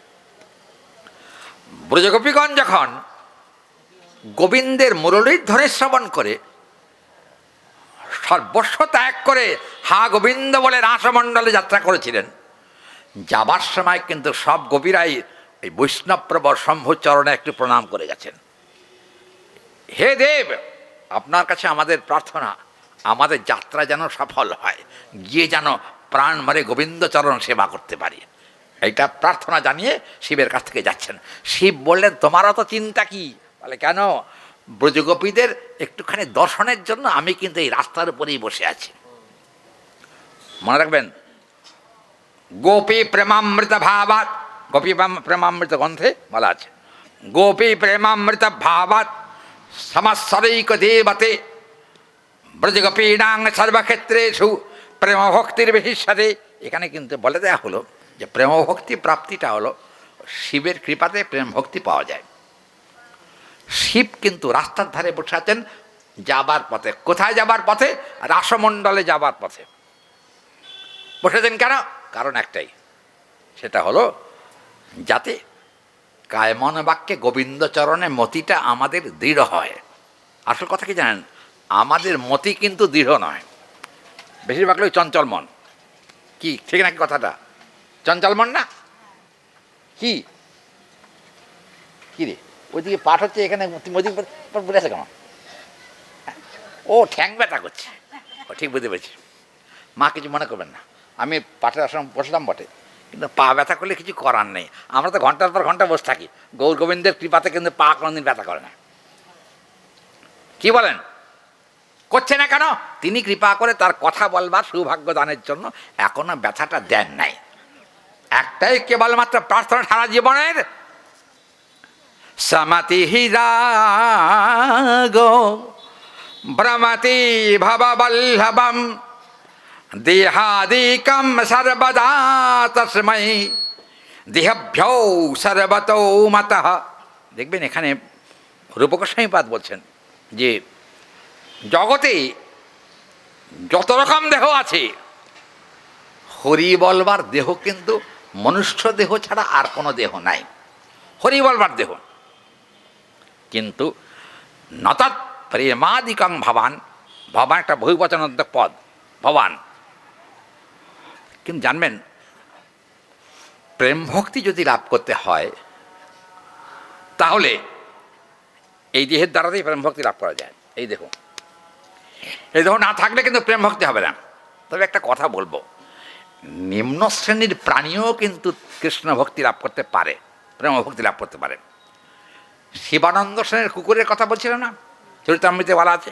ব্রজগোপীগণ যখন গোবিন্দের মুরলীর ধ্বনি শ্রবণ করে সর্বস্ব ত্যাগ করে হা গোবিন্দ বলে রাসমণ্ডলে যাত্রা করেছিলেন, যাবার সময় কিন্তু সব গোপীরাই এই বৈষ্ণবপ্রবর শম্ভু চরণে একটু প্রণাম করে গেছেন। হে দেব, আপনার কাছে আমাদের প্রার্থনা, আমাদের যাত্রা যেন সফল হয়, গিয়ে যেন প্রাণ মারে গোবিন্দ চরণ সেবা করতে পারি, এইটা প্রার্থনা জানিয়ে শিবের কাছ থেকে যাচ্ছেন। শিব বললেন তোমারও তো চিন্তা কি? বলে কেন? ব্রজগোপীদের একটুখানি দর্শনের জন্য আমি কিন্তু এই রাস্তার উপরেই বসে আছি। মনে রাখবেন, গোপী প্রেমামৃত ভাবাত, গোপী প্রেমামৃত গ্রন্থে বলা আছে, গোপী প্রেমামৃত ভাবাত সমস্বরৈক দেবতে ব্রজগোপীণাং সর্বক্ষেত্রেষু প্রেমভক্তির বিহিষ্যতে। এখানে কিন্তু বলে দেয়া হলো যে প্রেমভক্তি প্রাপ্তিটা হলো শিবের কৃপাতে প্রেম ভক্তি পাওয়া যায়। শিব কিন্তু রাস্তার ধারে বসে আছেন যাবার পথে। কোথায় যাবার পথে? রাসমণ্ডলে যাবার পথে বসেছেন। কেন? কারণ একটাই, সেটা হলো যাতে কায়মন বাক্যে গোবিন্দচরণে মতিটা আমাদের দৃঢ় হয়। আসল কথা কি জানেন? আমাদের মতি কিন্তু দৃঢ় নয়, বেশিরভাগ লোক চঞ্চল মন। কি ঠিক নাকি কথাটা? চঞ্চল মন না কি? কি রে ওইদিকে পাঠ হচ্ছে, এখানে বলে আছে কেমন? ও ঠ্যাং ব্যথা করছে। ও ঠিক বুঝতে পেরেছি। মা কিছু মনে করবেন না, আমি পাঠের আশ্রম বসলাম বটে, কিন্তু পা ব্যথা করলে কিছু করার নেই। আমরা তো ঘন্টার পর ঘন্টা বসে থাকি, গৌর গোবিন্দের কৃপাতে কিন্তু পা কোনোদিন ব্যথা করে না। কি বলেন? করছে না কেন? তিনি কৃপা করে তার কথা বলবার সৌভাগ্য দানের জন্য এখনো ব্যথাটা দেন নাই। একটাই কেবলমাত্র প্রার্থনা সারা জীবনের, সমতি হিরাগ ভ্রমতি ভববল্লভম দেহাদিকম সর্বদা তস্मै দেহভ্যৌ সর্বতো মতঃ। দেখবেন এখানে রূপগোস্বামীপাদ বলছেন যে জগতে যত রকম দেহ আছে, হরি বলবার দেহ কিন্তু মনুষ্য দেহ ছাড়া আর কোনো দেহ নাই, হরি বলবার দেহ। কিন্তু নতৎ প্রেমাদিকং ভবান, ভবান একটা বহুবচনান্তক পদ, ভবান। কিন্তু জানবেন প্রেম ভক্তি যদি লাভ করতে হয় তাহলে এই দেহের দ্বারাতেই প্রেম ভক্তি লাভ করা যায়। এই দেহ, এই দেহ না থাকলে কিন্তু প্রেম ভক্তি হবে না। তবে একটা কথা বলবো, নিম্ন শ্রেণীর প্রাণীও কিন্তু কৃষ্ণ ভক্তি লাভ করতে পারে, প্রেম ভক্তি লাভ করতে পারে। শিবানন্দ সেনের কুকুরের কথা বলছিল না, চরিতামৃতে বলা আছে।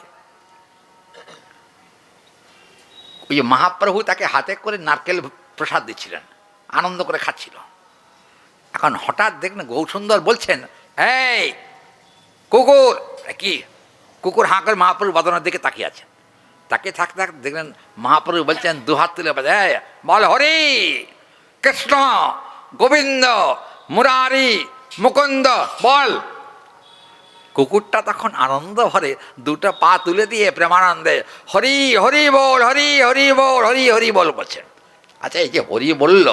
ওই যে মহাপ্রভু তাকে হাতে করে নারকেল প্রসাদ দিচ্ছিলেন, আনন্দ করে খাচ্ছিল। এখন হঠাৎ দেখলেন গৌরসুন্দর বলছেন, এই কুকুর, কি কুকুর হাঁ করে মহাপ্রভু বদনের দিকে তাকিয়ে আছেন। তাকিয়ে থাকতে থাকতে দেখলেন মহাপ্রভু বলছেন দুহাত তুলে বল হরি কৃষ্ণ গোবিন্দ মুরারি মুকুন্দ বল। কুকুরটা তখন আনন্দ ভরে দুটো পা তুলে দিয়ে প্রেমানন্দে হরি হরি বল, হরি হরি বল, হরি হরি বল বলছেন। আচ্ছা, এই যে হরি বলল,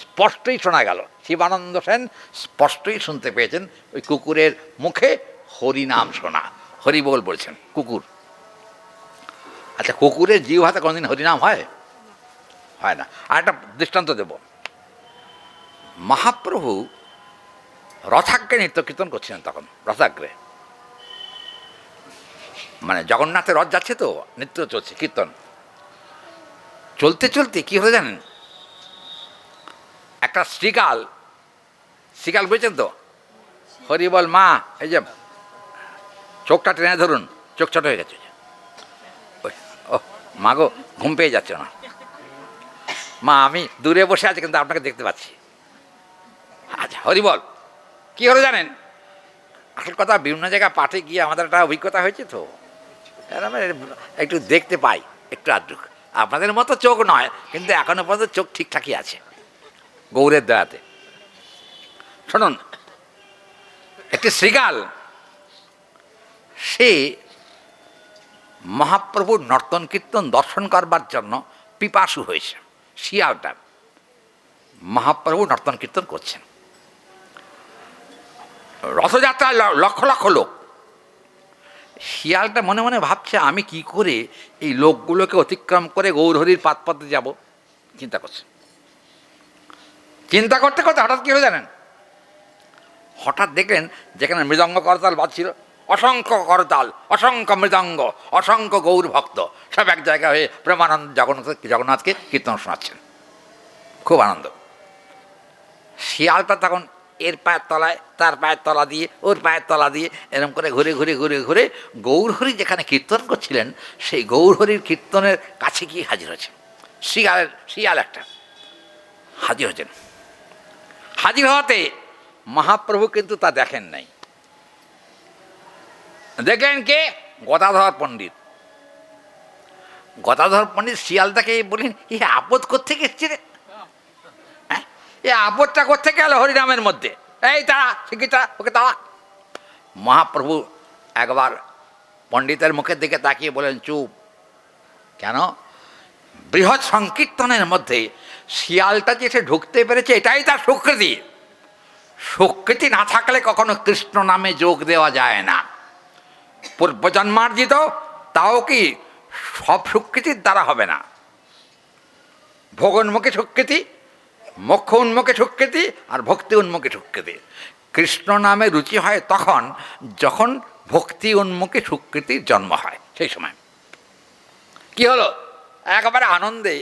স্পষ্টই শোনা গেল, শিবানন্দ সেন স্পষ্টই শুনতে পেয়েছেন ওই কুকুরের মুখে হরি নাম শোনা, হরি বল বলছেন কুকুর। আচ্ছা, কুকুরের জিহ্বা হাতে কোনোদিন হরিনাম হয়? হয় না। আর একটা দৃষ্টান্ত দেব, মহাপ্রভু রথাগ্রে নৃত্য কীর্তন করছিলেন তখন, রথাগ্রে মানে জগন্নাথের রথ যাচ্ছে তো, নৃত্য চলছে, কীর্তন চলতে চলতে কী হলো জানেন, একটা শ্রীকাল, শ্রীকাল বুঝছেন তো, হরি বল মা, এই যে চোখটা টেনে ধরুন, চোখ ছোট হয়ে গেছে, ও মা গো ঘুম পেয়ে যাচ্ছে না মা, আমি দূরে বসে আছি কিন্তু আপনাকে দেখতে পাচ্ছি। আচ্ছা হরি বল, কী হলো জানেন, আসল কথা বিভিন্ন জায়গায় পাঠে গিয়ে আমাদের একটা অভিজ্ঞতা হয়েছে তো, একটু দেখতে পাই একটু আধটু, আপনাদের মতো চোখ নয় কিন্তু এখনো পর্যন্ত চোখ ঠিকঠাকই আছে গৌরের দয়াতে। শুনুন, একটি শ্রীকাল, সে মহাপ্রভুর নর্তন কীর্তন দর্শন করবার জন্য পিপাসু হয়েছে। শিয়ালটা মহাপ্রভু নর্তন কীর্তন করছেন, রথযাত্রায় লক্ষ লক্ষ লোক। শিয়ালটা মনে মনে ভাবছে আমি কি করে এই লোকগুলোকে অতিক্রম করে গৌরহরির পাদপথে যাব, চিন্তা করছে। চিন্তা করতে করতে হঠাৎ কী হলো জানেন, হঠাৎ দেখলেন যেখানে মৃদঙ্গ করতাল বাজছিল, অসংখ্য করতাল, অসংখ্য মৃদঙ্গ, অসংখ্য গৌর ভক্ত সব এক জায়গায় হয়ে প্রেমানন্দ জগন্নাথকে কীর্তন শোনাচ্ছেন, খুব আনন্দ। শিয়ালটা তখন এর পায়ের তলায়, তার পায়ের তলা দিয়ে, ওর পায়ের তলা দিয়ে এরকম করে ঘুরে ঘুরে ঘুরে ঘুরে গৌরহরি যেখানে কীর্তন করছিলেন সেই গৌরহরির কীর্তনের কাছে গিয়ে হাজির হয়েছে। শিয়াল একটা হাজির হয়েছেন। হাজির হওয়াতে মহাপ্রভু কিন্তু তা দেখেন নাই, দেখলেন কে, গদাধর পণ্ডিত। গদাধর পণ্ডিত শিয়ালটাকে বললেন, এ আপদ কোত্থেকে এসছে রে, হ্যাঁ এ আপদটা কোত্থেকে গেল হরিনামের মধ্যে, এই তারা শিক্ষিতা ওকে তারা। মহাপ্রভু একবার পণ্ডিতের মুখের দিকে তাকিয়ে বলেন, চুপ। কেন? বৃহৎ সংকীর্তনের মধ্যে শিয়ালটা যে সে ঢুকতে পেরেছে এটাই তার স্বীকৃতি। স্বীকৃতি না থাকলে কখনো কৃষ্ণ নামে যোগ দেওয়া যায় না। পূর্বজন্মার্জিত তাও কি সব স্বীকৃতির দ্বারা হবে না। ভোগোন্মুখী স্বীকৃতি, মোক্ষ উন্মুখী স্বীকৃতি আর ভক্তি উন্মুখী স্বীকৃতি। কৃষ্ণ নামে রুচি হয় তখন যখন ভক্তি উন্মুখী স্বীকৃতির জন্ম হয়। সেই সময় কি হলো, একেবারে আনন্দে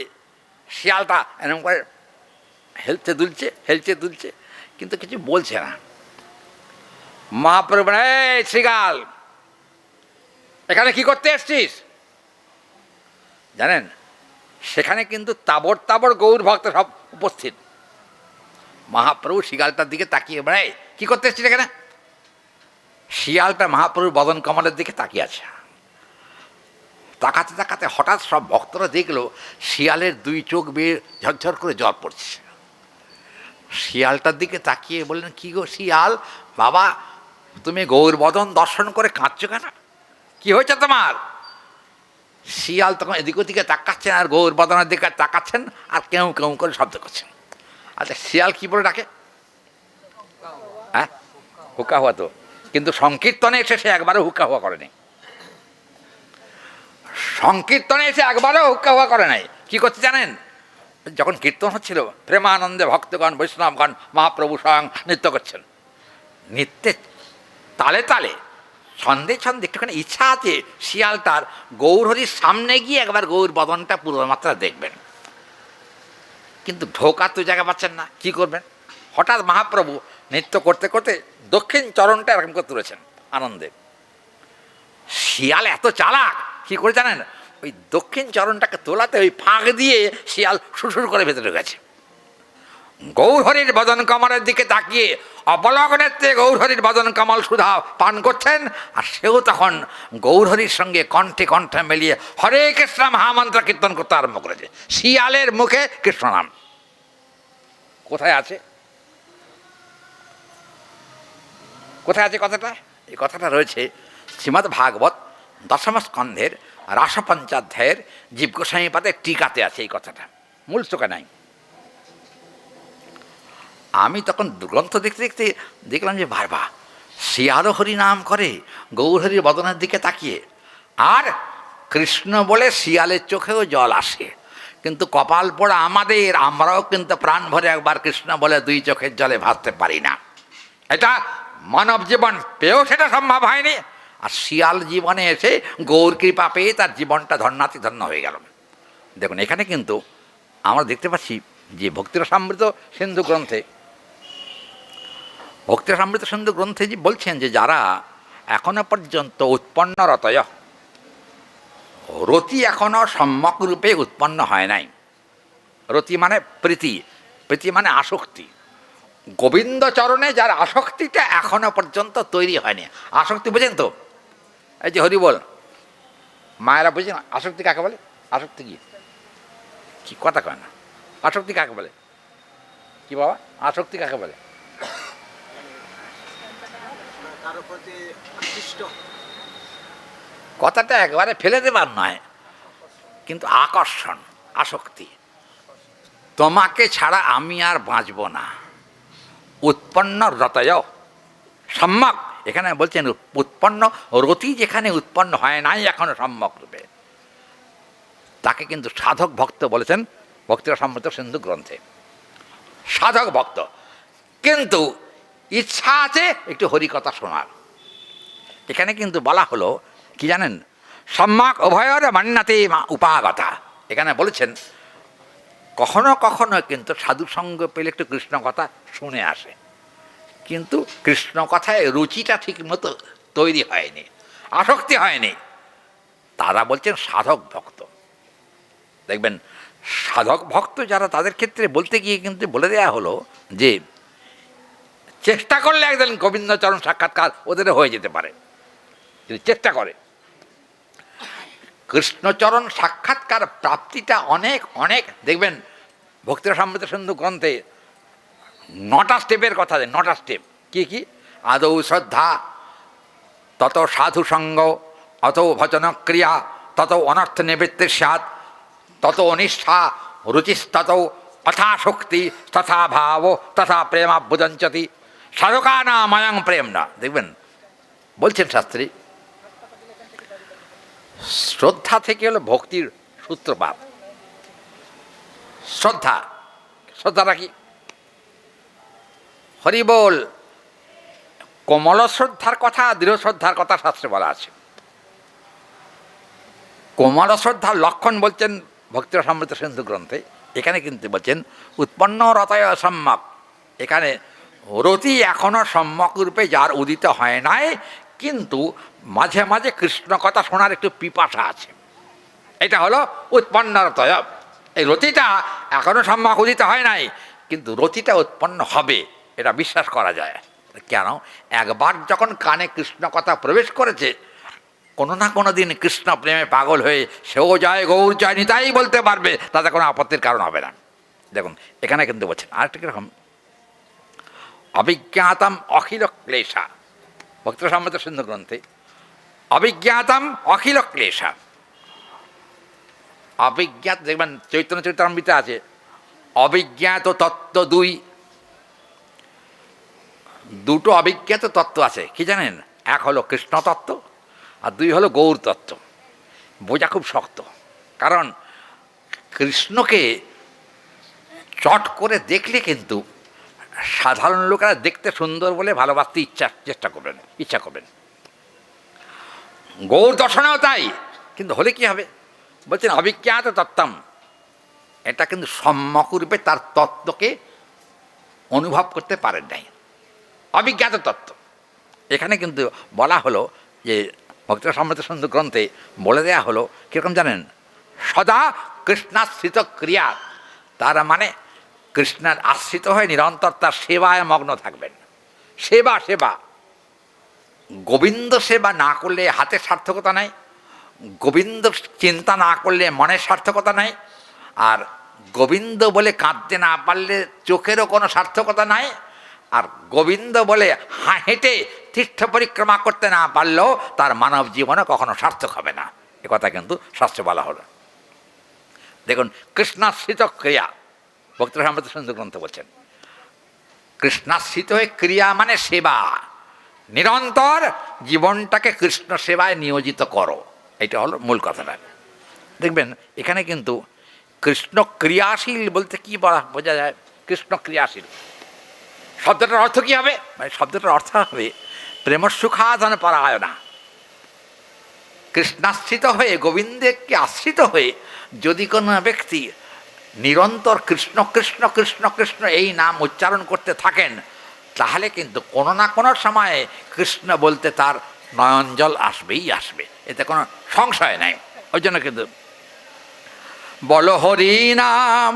শিয়ালটা এরকম করে হেলতে দুলছে কিন্তু কিছু বলছে না। মহাপ্রভু, এই শ্রীকাল এখানে কি করতে এসছিস? জানেন সেখানে কিন্তু তাবড় তাবড় গৌর ভক্ত সব উপস্থিত। মহাপ্রভু শিয়ালটার দিকে তাকিয়ে বেড়ায়, কি করতে এসছিস এখানে? শিয়ালটা মহাপ্রভুর বদন কমলের দিকে তাকিয়ে আছে। তাকাতে তাকাতে হঠাৎ সব ভক্তরা দেখলো শিয়ালের দুই চোখ বেয়ে ঝরঝর করে জল পড়ছে। শিয়ালটার দিকে তাকিয়ে বললেন, কি গো শিয়াল বাবা, তুমি গৌর বদন দর্শন করে কাঁদছো কেন, কি হয়েছে তোমার? শিয়াল তখন এদিক ওদিকে তাকাচ্ছেন আর গৌর বদনের দিকে তাকাচ্ছেন আর কেউ কেউ করে শব্দ করছেন। আচ্ছা শিয়াল কি বলে ডাকে? হ্যাঁ, হুকা হওয়া তো, কিন্তু সংকীর্তনে এসে সে একবারও হুকা হওয়া করেনি। সংকীর্তনে এসে একবারও হুক্কা হওয়া করে নাই। কি করতে জানেন, যখন কীর্তন হচ্ছিল প্রেমানন্দে ভক্তগণ বৈষ্ণবগণ মহাপ্রভু স্বয়ং নৃত্য করছেন, নৃত্যে তালে তালে ছন্দে ছন্দে একটুখানি ইচ্ছা আছে শিয়াল তার গৌরহরির সামনে গিয়ে একবার গৌর বদনটা পূর্বমাত্রা দেখবেন, কিন্তু ঢোকার তো জায়গা পাচ্ছেন না, কি করবেন? হঠাৎ মহাপ্রভু নৃত্য করতে করতে দক্ষিণ চরণটা এরকম করে তুলেছেন আনন্দে। শিয়াল এত চালাক, কি করে জানেন? ওই দক্ষিণ চরণটাকে তোলাতে ওই ফাঁক দিয়ে শিয়াল সুরসুর করে ভেতরে গেছে। গৌরহরির বদন কমলের দিকে তাকিয়ে অপলক নেত্রে গৌরহরির বদন কমল সুধা পান করছেন, আর সেও তখন গৌরহরির সঙ্গে কণ্ঠে কণ্ঠে মিলিয়ে হরে কৃষ্ণ মহামন্ত্র কীর্তন করতে আরম্ভ করেছে। শিয়ালের মুখে কৃষ্ণ নাম কোথায় আছে? কোথায় আছে কথাটা? এই কথাটা রয়েছে শ্রীমদ্ ভাগবত দশম স্কন্ধের রাসপঞ্চাধ্যায়ের জীব গোস্বামী পাদের টিকাতে আছে এই কথাটা, মূল শ্লোকে নাই। আমি তখন গ্রন্থ দেখতে দেখতে দেখলাম যে বারবার শিয়ালও হরি নাম করে গৌরহরির বদনের দিকে তাকিয়ে, আর কৃষ্ণ বলে শিয়ালের চোখেও জল আসে। কিন্তু কপাল পোড়া আমাদের, আমরাও কিন্তু প্রাণ ভরে একবার কৃষ্ণ বলে দুই চোখের জলে ভাসতে পারি না। এটা মানব জীবন পেয়েও সেটা সম্ভব হয়নি, আর শিয়াল জীবনে এসে গৌর কৃপা পেয়ে তার জীবনটা ধন্যাতিধন্য হয়ে গেল। দেখুন এখানে কিন্তু আমরা দেখতে পাচ্ছি যে ভক্তিরসামৃত সিন্ধু গ্রন্থে ভক্তিরসামৃত সিন্ধু গ্রন্থে যে বলছেন যে যারা এখনো পর্যন্ত উৎপন্ন রতয়, রতি এখনো সম্যক রূপে উৎপন্ন হয় নাই। রতি মানে প্রীতি, প্রীতি মানে আসক্তি। গোবিন্দচরণে যার আসক্তিটা এখনো পর্যন্ত তৈরি হয়নি। আসক্তি বোঝেন তো? এই যে হরি বল, মায়েরা বুঝেন আসক্তি কাকে বলে? আসক্তি কি কথা কয় না? আসক্তি কাকে বলে? কি বাবা, আসক্তি কাকে বলে? কথাটা একবারে ফেলে দেবার নয়, কিন্তু আকর্ষণ, আসক্তি। তোমাকে ছাড়া আমি আর বাঁচব না। উৎপন্ন রতয় সম্যক, এখানে বলছেন উৎপন্ন রতি যেখানে উৎপন্ন হয় নাই এখনো সম্যক রূপে, তাকে কিন্তু সাধক ভক্ত বলেছেন ভক্তিরসামৃত সিন্ধু গ্রন্থে। সাধক ভক্ত, কিন্তু ইচ্ছা আছে একটু হরিকথা শোনার। এখানে কিন্তু বলা হলো কি জানেন? সম্যক উভয়ের মান্নাতে উপাগতা। এখানে বলেছেন কখনো কখনো কিন্তু সাধুসঙ্গ পেলে একটু কৃষ্ণ কথা শুনে আসে, কিন্তু কৃষ্ণ কথায় রুচিটা ঠিক মতো তৈরি হয়নি, আসক্তি হয়নি। তারা বলছেন সাধক ভক্ত। দেখবেন সাধক ভক্ত যারা, তাদের ক্ষেত্রে বলতে গিয়ে কিন্তু বলে দেওয়া হলো যে চেষ্টা করলে একদিন গোবিন্দচরণ সাক্ষাৎকার ওদের হয়ে যেতে পারে, যদি চেষ্টা করে। কৃষ্ণচরণ সাক্ষাৎকার প্রাপ্তিটা অনেক অনেক, দেখবেন ভক্তিরসামৃত সিন্ধু গ্রন্থে 9টা স্টেপের কথা দেয়। 9টা স্টেপ কি কি? আদৌ শ্রদ্ধা, তত সাধুসঙ্গ, অত ভজন ক্রিয়া, তত অনর্থ নিবৃত্তির স্বাদ, তত অনিষ্ঠা, রুচিস্তত অথাশক্তি, তথা ভাব, তথা প্রেমাভ্যুদঞ্চতি সাধকানাময়ং প্রেম না। দেখবেন বলছেন শাস্ত্রী, শ্রদ্ধা থেকে হলো ভক্তির সূত্রপাত। শ্রদ্ধা, শ্রদ্ধাটা কি? হরি বল, কোমল শ্রদ্ধার কথা, দৃঢ় শ্রদ্ধার কথা শাস্ত্রে বলা আছে। কোমল শ্রদ্ধার লক্ষণ বলছেন ভক্তিরসামৃত সিন্ধু গ্রন্থে। এখানে কিন্তু বলছেন উৎপন্ন রতয় সম্যক। এখানে রতি এখনো সম্যক রূপে যার উদিত হয় নাই, কিন্তু মাঝে মাঝে কৃষ্ণ কথা শোনার একটু পিপাসা আছে, এটা হলো উৎপন্ন রতয়। এই রতিটা এখনো সম্যক উদিত হয় নাই, কিন্তু রতিটা উৎপন্ন হবে, এটা বিশ্বাস করা যায়। কেন? একবার যখন কানে কৃষ্ণ কথা প্রবেশ করেছে, কোনো না কোনো দিন কৃষ্ণ প্রেমে পাগল হয়ে সেও জয় গৌর জয় নিতাই বলতে পারবে, তাতে কোনো আপত্তির কারণ হবে না। দেখুন এখানে কিন্তু বলছেন আরেকটা কীরকম, অভিজ্ঞাতম অখিল ক্লেশা। ভক্তিরসামৃত সিন্ধু গ্রন্থে অভিজ্ঞাতম অখিল ক্লেশা। অভিজ্ঞাত, দেখবেন চৈতন্য চরিতামৃতে আছে অভিজ্ঞাত তত্ত্ব দুই। দুটো অভিজ্ঞাত তত্ত্ব আছে, কি জানেন? এক হলো কৃষ্ণ তত্ত্ব, আর দুই হলো গৌর তত্ত্ব। বোঝা খুব শক্ত, কারণ কৃষ্ণকে চট করে দেখলে কিন্তু সাধারণ লোকেরা দেখতে সুন্দর বলে ভালোবাসতে ইচ্ছা করবেন। গৌর দর্শনেও তাই। কিন্তু হলে কি হবে? বলছেন অবিজ্ঞাত তত্ত্বম, এটা কিন্তু সম্যকরূপে তার তত্ত্বকে অনুভব করতে পারেন নাই, অবিজ্ঞাত তত্ত্ব। এখানে কিন্তু বলা হলো যে ভক্ত সমৃদ্ধ সিন্ধু গ্রন্থে বলে দেয়া হলো কীরকম জানেন? সদা কৃষ্ণাশ্রিত ক্রিয়া, তার মানে কৃষ্ণের আশ্রিত হয়ে নিরন্তর তার সেবায় মগ্ন থাকবেন। সেবা সেবা, গোবিন্দ সেবা না করলে হাতের সার্থকতা নাই, গোবিন্দ চিন্তা না করলে মনের সার্থকতা নাই, আর গোবিন্দ বলে কাঁদতে না পারলে চোখেরও কোনো সার্থকতা নাই, আর গোবিন্দ বলে হেঁটে তীর্থ পরিক্রমা করতে না পারলেও তার মানব জীবনে কখনো সার্থক হবে না। কথা কিন্তু শাস্ত্রে বলা হলো। দেখুন, কৃষ্ণাশ্রিত ক্রিয়া, ভক্ত সমৃদ্ধ সিন্ধু গ্রন্থ বলছেন কৃষ্ণাশ্রিত হয়ে ক্রিয়া মানে সেবা, নিরন্তর জীবনটাকে কৃষ্ণ সেবায় নিয়োজিত করো, এটা হলো মূল কথাটা। দেখবেন এখানে কিন্তু কৃষ্ণ ক্রিয়াশীল বলতে কি বোঝা যায়? কৃষ্ণ ক্রিয়াশীল শব্দটার অর্থ কী হবে? মানে শব্দটার অর্থ হবে প্রেম সুখাধন পরায়ণা। কৃষ্ণাশ্রিত হয়ে, গোবিন্দকে আশ্রিত হয়ে যদি কোনো ব্যক্তি নিরন্তর কৃষ্ণ কৃষ্ণ কৃষ্ণ কৃষ্ণ এই নাম উচ্চারণ করতে থাকেন, তাহলে কিন্তু কোনো না কোনো সময়ে কৃষ্ণ বলতে তার নয়নজল আসবেই আসবে, এতে কোনো সংশয় নাই। ওই জন্য কিন্তু বল হরি নাম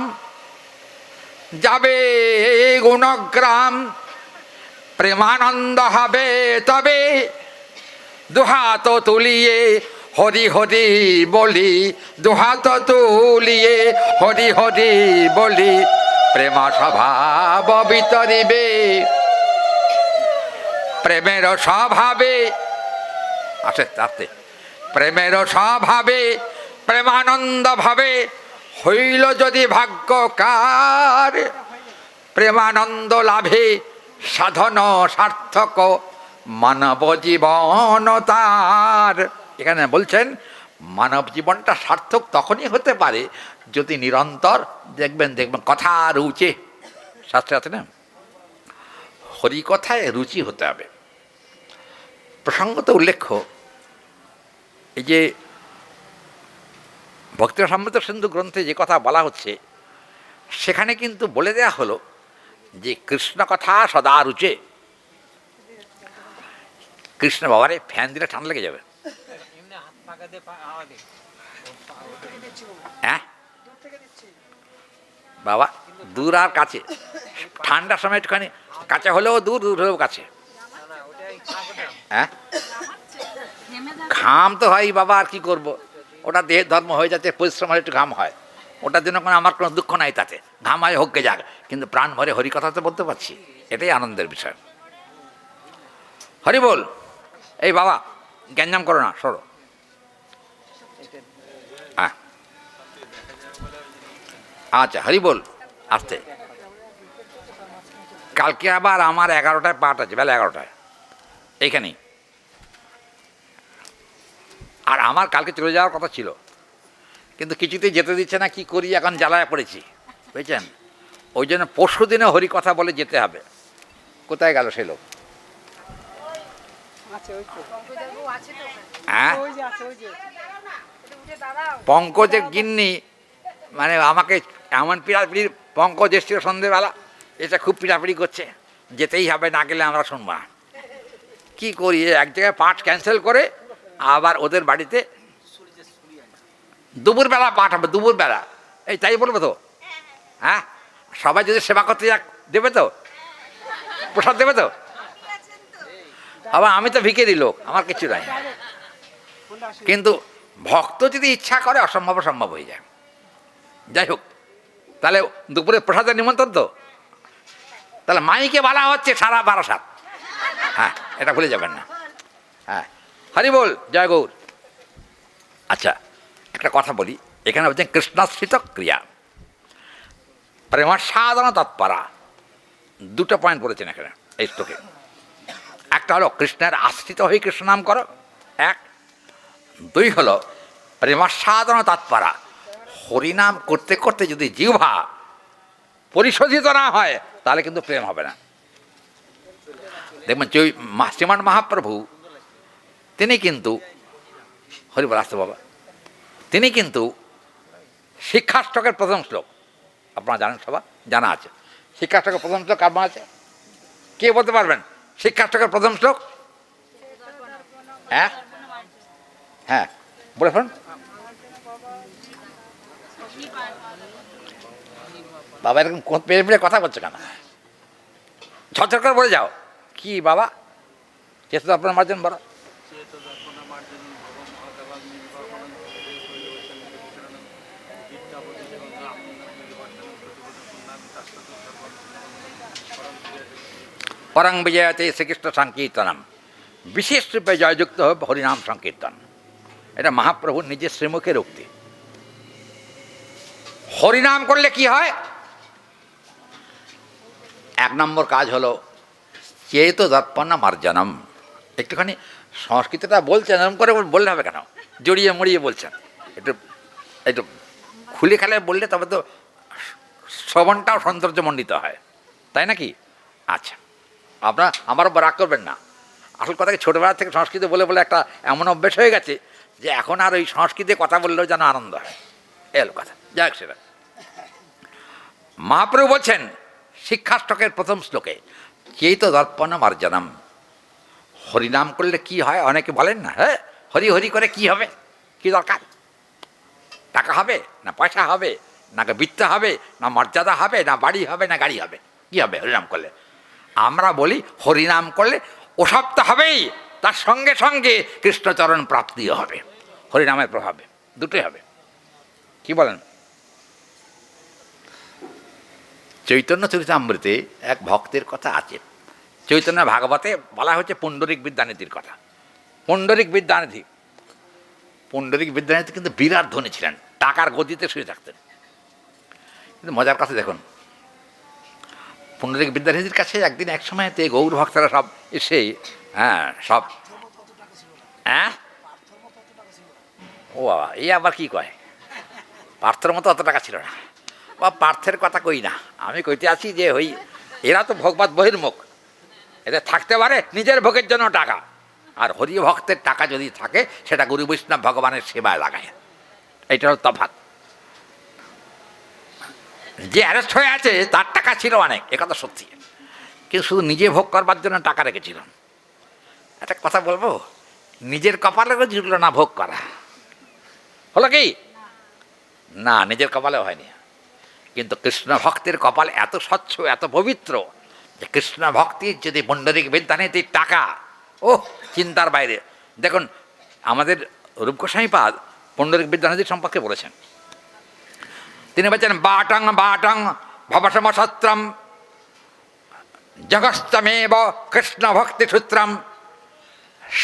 যাবে গুণগ্রাম, প্রেমানন্দ হবে তবে দুহাত তুলিয়ে হরি হরি বলি, দুহাত তুলিয়ে হরি হরি বলি, প্রেম স্বভাব বিতরিবে, প্রেমের স্বভাবে আসে তাতে, প্রেমের স্বভাবে প্রেমানন্দ ভাবে হইল যদি ভাগ্যকার, প্রেমানন্দ লাভে সাধন সার্থক মানব জীবন তার। এখানে বলছেন মানব জীবনটা সার্থক তখনই হতে পারে যদি নিরন্তর দেখবেন কথা রুচে, শাস্ত্রে আছে না, হরিকথায় রুচি হতে হবে। প্রসঙ্গত উল্লেখ্য, এই যে ভক্তি সমৃদ্ধ সিন্ধু গ্রন্থে যে কথা বলা হচ্ছে সেখানে কিন্তু বলে দেয়া হলো যে কৃষ্ণ কথা সদা রুচে। কৃষ্ণ বাবারে ফ্যান দিলে ঠান্ডা লেগে যাবে। হ্যাঁ বাবা, দূর আর কাছে, ঠান্ডার সময় একটুখানি কাছে হলেও দূর, দূর হলেও কাছে। হ্যাঁ ঘাম তো হয় বাবা, আর কি করব, ওটা দেহের ধর্ম হয়ে যাচ্ছে, পরিশ্রম হলে একটু ঘাম হয়, ওটার জন্য কোনো আমার কোনো দুঃখ নাই তাতে, ঘাম হয় হোককে যাক, কিন্তু প্রাণ ভরে হরি কথা তো বলতে পারছি, এটাই আনন্দের বিষয়। হরি বল। এই বাবা গ্যাঞ্জাম করো না, সরো। হ্যাঁ আচ্ছা, হরি বল আসতে। কালকে আবার আমার 11টায় পাঠ আছে, বেলা 11টায় এইখানেই, আর আমার কালকে চলে যাওয়ার কথা ছিল, কিন্তু কিছুতেই যেতে দিচ্ছে না, কি করি এখন জ্বালায় পড়েছি, বুঝছেন? ওই জন্য পরশু দিনে হরি কথা বলে যেতে হবে। কোথায় গেল সে লোক? হ্যাঁ পঙ্কজের গিন্নি মানে আমাকে এমন পিড়াপিড়ি, পঙ্কজ এসছিল সন্ধেবেলা, এটা খুব পিড়াপিড়ি করছে, যেতেই হবে, না গেলে আমরা শুনবো না। কী করি, এক জায়গায় পাঠ ক্যান্সেল করে আবার ওদের বাড়িতে দুপুরবেলা পাঠ হবে, দুপুরবেলা। এই তাই বলবো তো? হ্যাঁ সবাই যদি সেবা করতে যাক দেবে তো, প্রসাদ দেবে তো? আবার আমি তো ভিখারি লোক, আমার কিছু নাই, কিন্তু ভক্ত যদি ইচ্ছা করে অসম্ভব সম্ভব হয়ে যায়। যাই হোক, তাহলে দুপুরে প্রসাদের নিমন্ত্রণ তো, তাহলে মাইকে বলা হচ্ছে সারা 12/7। হ্যাঁ এটা ভুলে যাবেন না। হ্যাঁ হরি বল, জয় গৌর। আচ্ছা একটা কথা বলি, এখানে বলছেন কৃষ্ণাশ্রিত ক্রিয়া, প্রেমাসাধন তৎপরা, দুটো পয়েন্ট বলেছেন এখানে এই শ্লোকে। একটা হলো কৃষ্ণের আশ্রিত হয়ে কৃষ্ণ নাম করো, এক। দুই হলো প্রেমাসাধন তৎপরা, হরিনাম করতে করতে যদি জিহ্বা পরিশোধিত না হয় তাহলে কিন্তু প্রেম হবে না। দেখবেন শ্রীমান মহাপ্রভু তিনি কিন্তু হরিবল আসতে বাবা। তিনি কিন্তু শিক্ষাষ্টকের প্রথম শ্লোক আপনারা জানেন, সবার জানা আছে। শিক্ষাষ্টকের প্রথম শ্লোক কার মনে আছে? কে বলতে পারবেন শিক্ষাষ্টকের প্রথম শ্লোক? হ্যাঁ হ্যাঁ, বলে ফেলুন। বাবা এরকম পেরে পেরে কথা বলছে কেন? ঝরঝর করে বলে যাও। কি বাবা? চেষ্টা আপনার মার্জন বড়। পরং বিজয়তে শ্রীকৃষ্ণ সংকীর্তনম, বিশেষ রূপে জয়যুক্ত হবে হরিনাম সংকীর্তন। এটা মহাপ্রভুর নিজের শ্রীমুখের উক্তি। হরিনাম করলে কি হয়? এক নম্বর কাজ হলো চেত দর্পণ মার্জনম। একটুখানি সংস্কৃতটা বলছেন, এরকম করে বললে হবে কেন? জড়িয়ে মড়িয়ে বলছেন, একটু একটু খুলে খেলে বললে তবে তো শ্রবণটাও সৌন্দর্যমণ্ডিত হয়, তাই নাকি? আচ্ছা, আপনারা আমার উপর রাগ করবেন না। আসল কথা কি, ছোটোবেলা থেকে সংস্কৃত বলে বলে একটা এমন অভ্যেস হয়ে গেছে যে এখন আর ওই সংস্কৃতে কথা বললেও যেন আনন্দ হয়, এল কথা। যাই হোক, সেটা মহাপ্রভু বলছেন শিক্ষাষ্টকের প্রথম শ্লোকে, চেত দর্পণ মার্জনম। হরিনাম করলে কি হয়? অনেকে বলেন না, হ্যাঁ হরি হরি করে কি হবে? কি দরকার? টাকা হবে না পয়সা হবে না বৃত্ত হবে না মর্যাদা হবে না বাড়ি হবে না গাড়ি হবে? কি হবে হরিনাম করলে? আমরা বলি হরিনাম করলে ওসব তো হবেই, তার সঙ্গে সঙ্গে কৃষ্ণচরণ প্রাপ্তিও হবে। হরিনামের প্রভাবে দুটোই হবে। কি বলেন? চৈতন্য চরিতামৃতে এক ভক্তের কথা আছে। চৈতন্য ভাগবতে বলা হচ্ছে পুণ্ডরিক বিদ্যানিধির কথা। পুণ্ডরিক বিদ্যানিধি, পুণ্ডরিক বিদ্যানিধি কিন্তু বিরাট ধনী ছিলেন, টাকার গদিতে শুয়ে থাকতেন। কিন্তু মজার কথা দেখুন, পুণ্ডরিক বিদ্যানিধির কাছে একদিন এক সময়তে গৌর ভক্তরা সব এসে, হ্যাঁ সব, হ্যাঁ ও বাবা, এই আবার কি কয়? পার্থর মতো অত টাকা ছিল না। বা পার্থের কথা কই না, আমি কইতে আছি যে ওই এরা তো ভোগবাদ বহির্মুখ, এদের থাকতে পারে নিজের ভোগের জন্য টাকা, আর হরি ভক্তের টাকা যদি থাকে সেটা গুরু বৈষ্ণব ভগবানের সেবায় লাগায়। এইটা হল তফাৎ। যে অ্যারেস্ট হয়ে আছে তার টাকা ছিল অনেক, একথা সত্যি, কিন্তু শুধু নিজে ভোগ করবার জন্য টাকা রেখেছিল। একটা কথা বলবো, নিজের কপালেও জুটল না ভোগ করা, হলো কি না? নিজের কপালেও হয়নি। কিন্তু কৃষ্ণ ভক্তের কপাল এত স্বচ্ছ, এত পবিত্র যে কৃষ্ণ ভক্তির যদি পুণ্ডরিক বিদ্যানিধির টাকা, ও চিন্তার বাইরে। দেখুন আমাদের রূপ গোস্বামীপাদ পুণ্ডরিক বিদ্যানিধির সম্পর্কে বলেছেন, তিনি বলছেন বাটং বাটং ভবসম সত্রম জগস্তমেব কৃষ্ণ ভক্তি সূত্রম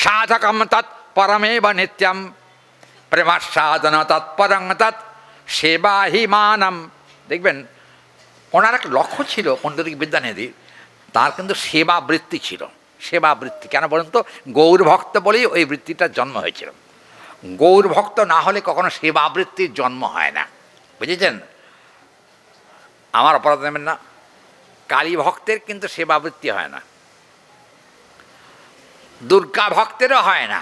সাধকম তৎ পরমেব নিত্যম প্রেমাসাধন তৎপরং তৎ সেবা হি মানম। দেখবেন ওনার এক লক্ষ্য ছিল পুণ্ডরিক বিদ্যানিধির, তার কিন্তু সেবা বৃত্তি ছিল। সেবা বৃত্তি কেন বলুন তো? গৌর ভক্ত বলেই ওই বৃত্তিটার জন্ম হয়েছিল। গৌর ভক্ত না হলে কখনো সেবা বৃত্তির জন্ম হয় না, বুঝেছেন? আমার অপরাধ নেবেন না, কালী ভক্তের কিন্তু সেবা বৃত্তি হয় না, দুর্গা ভক্তেরও হয় না,